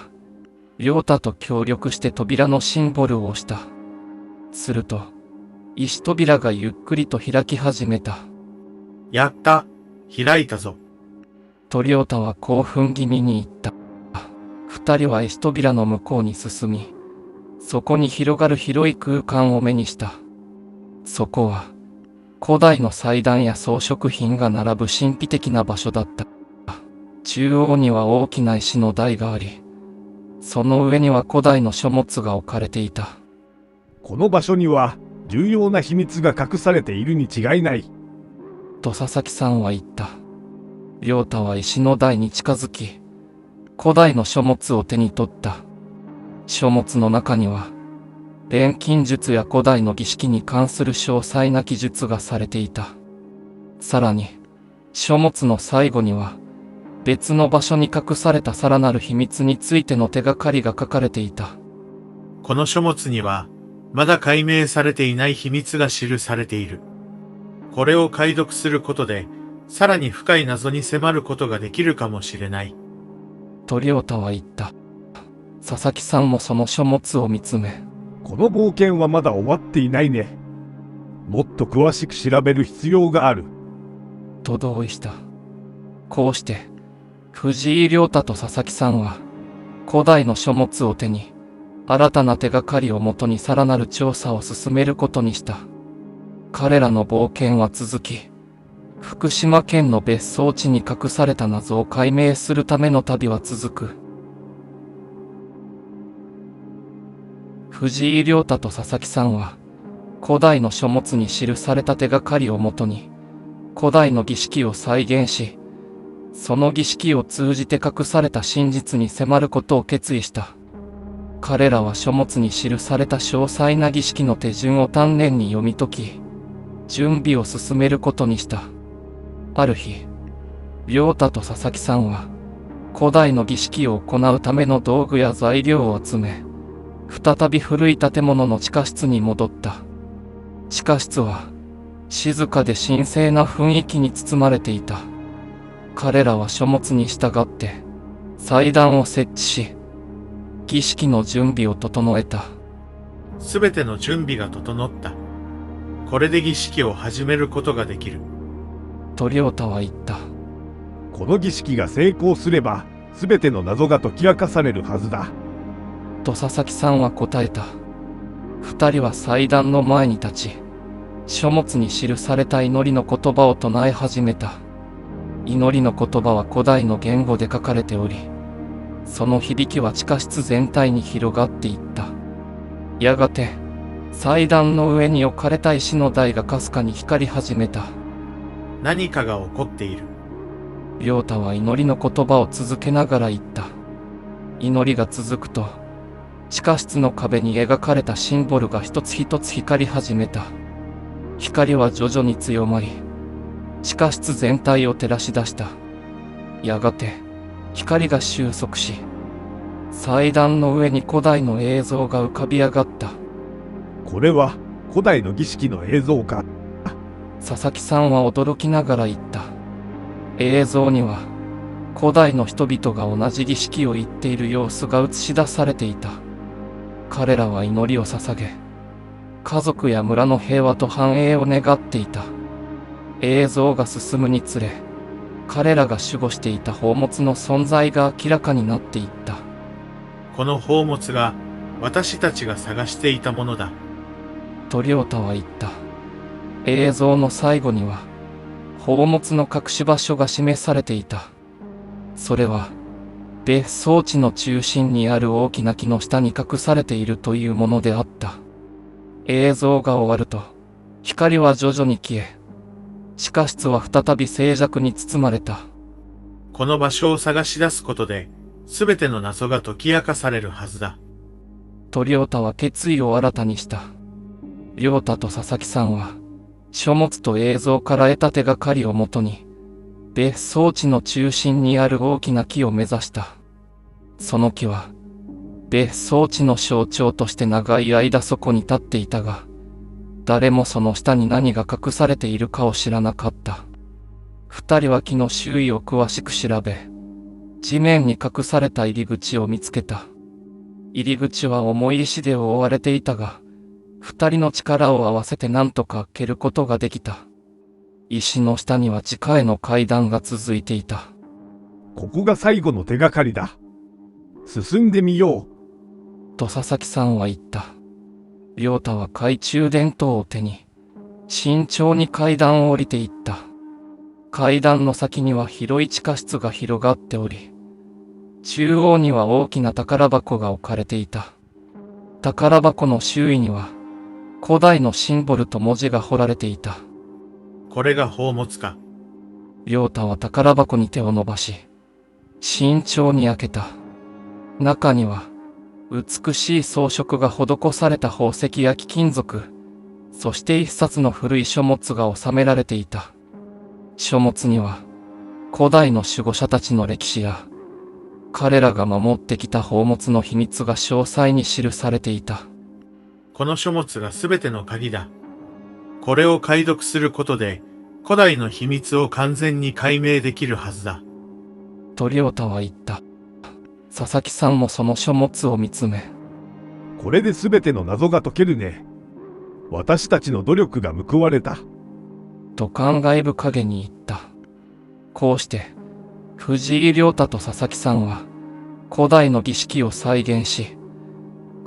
亮太と協力して扉のシンボルを押した。すると、石扉がゆっくりと開き始めた。やった、開いたぞ。と亮太は興奮気味に言った。二人は石扉の向こうに進み、そこに広がる広い空間を目にした。そこは、古代の祭壇や装飾品が並ぶ神秘的な場所だった。中央には大きな石の台があり、その上には古代の書物が置かれていた。この場所には重要な秘密が隠されているに違いない。と佐々木さんは言った。亮太は石の台に近づき、古代の書物を手に取った。書物の中には、錬金術や古代の儀式に関する詳細な記述がされていた。さらに、書物の最後には、別の場所に隠されたさらなる秘密についての手がかりが書かれていた。この書物には、まだ解明されていない秘密が記されている。これを解読することで、さらに深い謎に迫ることができるかもしれない。と亮太は言った。佐々木さんもその書物を見つめ、この冒険はまだ終わっていないね。もっと詳しく調べる必要がある。と同意した。こうして、藤井亮太と佐々木さんは、古代の書物を手に、新たな手がかりをもとにさらなる調査を進めることにした。彼らの冒険は続き、福島県の別荘地に隠された謎を解明するための旅は続く。藤井亮太と佐々木さんは、古代の書物に記された手がかりをもとに、古代の儀式を再現し、その儀式を通じて隠された真実に迫ることを決意した。彼らは書物に記された詳細な儀式の手順を丹念に読み解き、準備を進めることにした。ある日、亮太と佐々木さんは、古代の儀式を行うための道具や材料を集め、再び古い建物の地下室に戻った。地下室は、静かで神聖な雰囲気に包まれていた。彼らは書物に従って、祭壇を設置し、儀式の準備を整えた。すべての準備が整った。これで儀式を始めることができる。と亮太は言った。この儀式が成功すれば、すべての謎が解き明かされるはずだ。と佐々木さんは答えた。二人は祭壇の前に立ち、書物に記された祈りの言葉を唱え始めた。祈りの言葉は古代の言語で書かれており、その響きは地下室全体に広がっていった。やがて、祭壇の上に置かれた石の台がかすかに光り始めた。何かが起こっている。亮太は祈りの言葉を続けながら言った。祈りが続くと、地下室の壁に描かれたシンボルが一つ一つ光り始めた。光は徐々に強まり、地下室全体を照らし出した。やがて、光が収束し、祭壇の上に古代の映像が浮かび上がった。これは古代の儀式の映像か。佐々木さんは驚きながら言った。映像には、古代の人々が同じ儀式を言っている様子が映し出されていた。彼らは祈りを捧げ、家族や村の平和と繁栄を願っていた。映像が進むにつれ、彼らが守護していた宝物の存在が明らかになっていった。この宝物が私たちが探していたものだ。と亮太は言った。映像の最後には、宝物の隠し場所が示されていた。それは、別荘地の中心にある大きな木の下に隠されているというものであった。映像が終わると、光は徐々に消え、地下室は再び静寂に包まれた。この場所を探し出すことで、すべての謎が解き明かされるはずだ。と亮太は決意を新たにした。亮太と佐々木さんは、書物と映像から得た手がかりをもとに、別荘地の中心にある大きな木を目指した。その木は、別荘地の象徴として長い間そこに立っていたが、誰もその下に何が隠されているかを知らなかった。二人は木の周囲を詳しく調べ、地面に隠された入り口を見つけた。入り口は重い石で覆われていたが、二人の力を合わせて何とか開けることができた。石の下には地下への階段が続いていた。ここが最後の手がかりだ。進んでみよう。と佐々木さんは言った。亮太は懐中電灯を手に、慎重に階段を降りていった。階段の先には広い地下室が広がっており、中央には大きな宝箱が置かれていた。宝箱の周囲には、古代のシンボルと文字が彫られていた。これが宝物か。亮太は宝箱に手を伸ばし、慎重に開けた。中には、美しい装飾が施された宝石や貴金属、そして一冊の古い書物が収められていた。書物には、古代の守護者たちの歴史や、彼らが守ってきた宝物の秘密が詳細に記されていた。この書物がすべての鍵だ。これを解読することで、古代の秘密を完全に解明できるはずだ。と亮太は言った。佐々木さんもその書物を見つめ、これで全ての謎が解けるね。私たちの努力が報われた。と感慨深げに言った。こうして、藤井亮太と佐々木さんは、古代の儀式を再現し、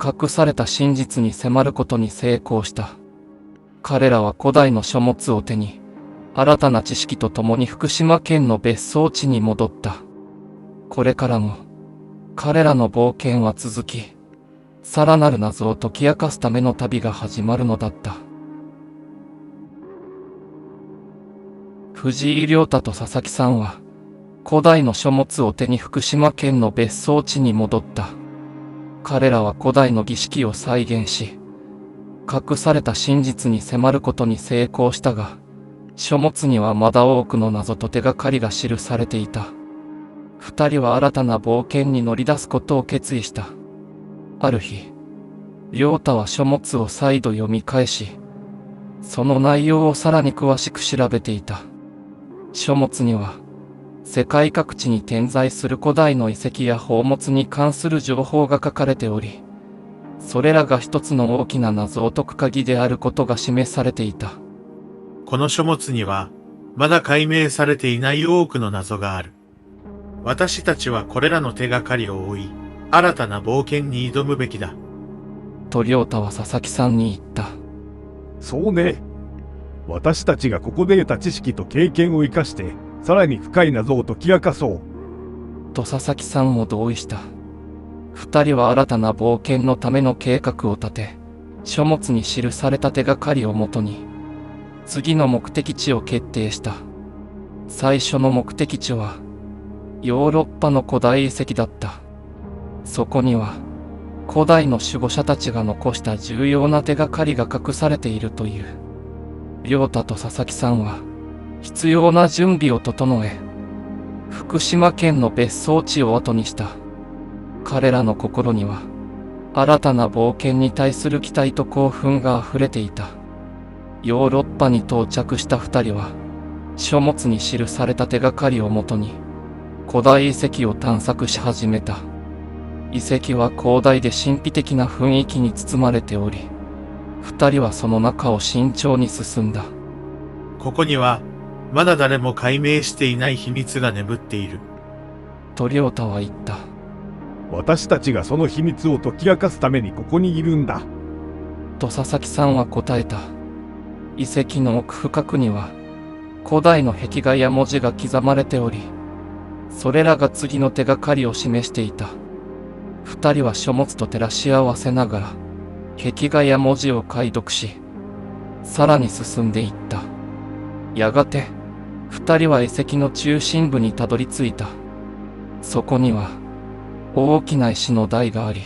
隠された真実に迫ることに成功した。彼らは古代の書物を手に、新たな知識とともに福島県の別荘地に戻った。これからも、彼らの冒険は続き、さらなる謎を解き明かすための旅が始まるのだった。藤井亮太と佐々木さんは、古代の書物を手に福島県の別荘地に戻った。彼らは古代の儀式を再現し、隠された真実に迫ることに成功したが、書物にはまだ多くの謎と手がかりが記されていた。二人は新たな冒険に乗り出すことを決意した。ある日、亮太は書物を再度読み返し、その内容をさらに詳しく調べていた。書物には、世界各地に点在する古代の遺跡や宝物に関する情報が書かれており、それらが一つの大きな謎を解く鍵であることが示されていた。この書物には、まだ解明されていない多くの謎がある。私たちはこれらの手がかりを追い、新たな冒険に挑むべきだ。と亮太は佐々木さんに言った。そうね。私たちがここで得た知識と経験を生かして、さらに深い謎を解き明かそう。と佐々木さんも同意した。二人は新たな冒険のための計画を立て、書物に記された手がかりをもとに、次の目的地を決定した。最初の目的地は、ヨーロッパの古代遺跡だった。そこには、古代の守護者たちが残した重要な手がかりが隠されているという。亮太と佐々木さんは、必要な準備を整え、福島県の別荘地を後にした。彼らの心には、新たな冒険に対する期待と興奮が溢れていた。ヨーロッパに到着した二人は、書物に記された手がかりをもとに、古代遺跡を探索し始めた。遺跡は広大で神秘的な雰囲気に包まれており、二人はその中を慎重に進んだ。ここには、まだ誰も解明していない秘密が眠っている。と亮太は言った。私たちがその秘密を解き明かすためにここにいるんだ。と佐々木さんは答えた。遺跡の奥深くには、古代の壁画や文字が刻まれており、それらが次の手がかりを示していた。二人は書物と照らし合わせながら、壁画や文字を解読し、さらに進んでいった。やがて、二人は遺跡の中心部にたどり着いた。そこには、大きな石の台があり、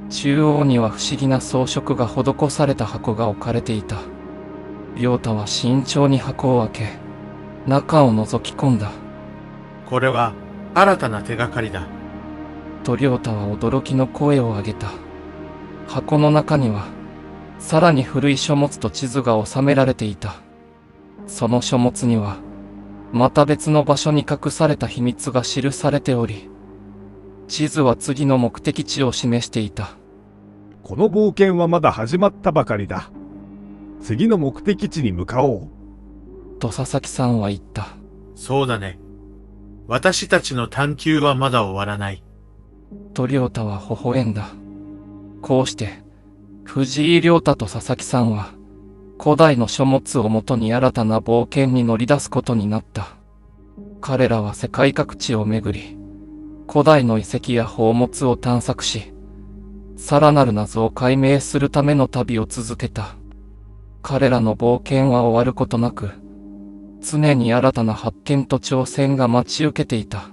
中央には不思議な装飾が施された箱が置かれていた。亮太は慎重に箱を開け、中を覗き込んだ。これは、新たな手がかりだ。と亮太は驚きの声を上げた。箱の中には、さらに古い書物と地図が収められていた。その書物には、また別の場所に隠された秘密が記されており、地図は次の目的地を示していた。この冒険はまだ始まったばかりだ。次の目的地に向かおう。と佐々木さんは言った。そうだね。私たちの探求はまだ終わらない。と亮太は微笑んだ。こうして、藤井亮太と佐々木さんは、古代の書物をもとに新たな冒険に乗り出すことになった。彼らは世界各地を巡り、古代の遺跡や宝物を探索し、さらなる謎を解明するための旅を続けた。彼らの冒険は終わることなく、常に新たな発見と挑戦が待ち受けていた。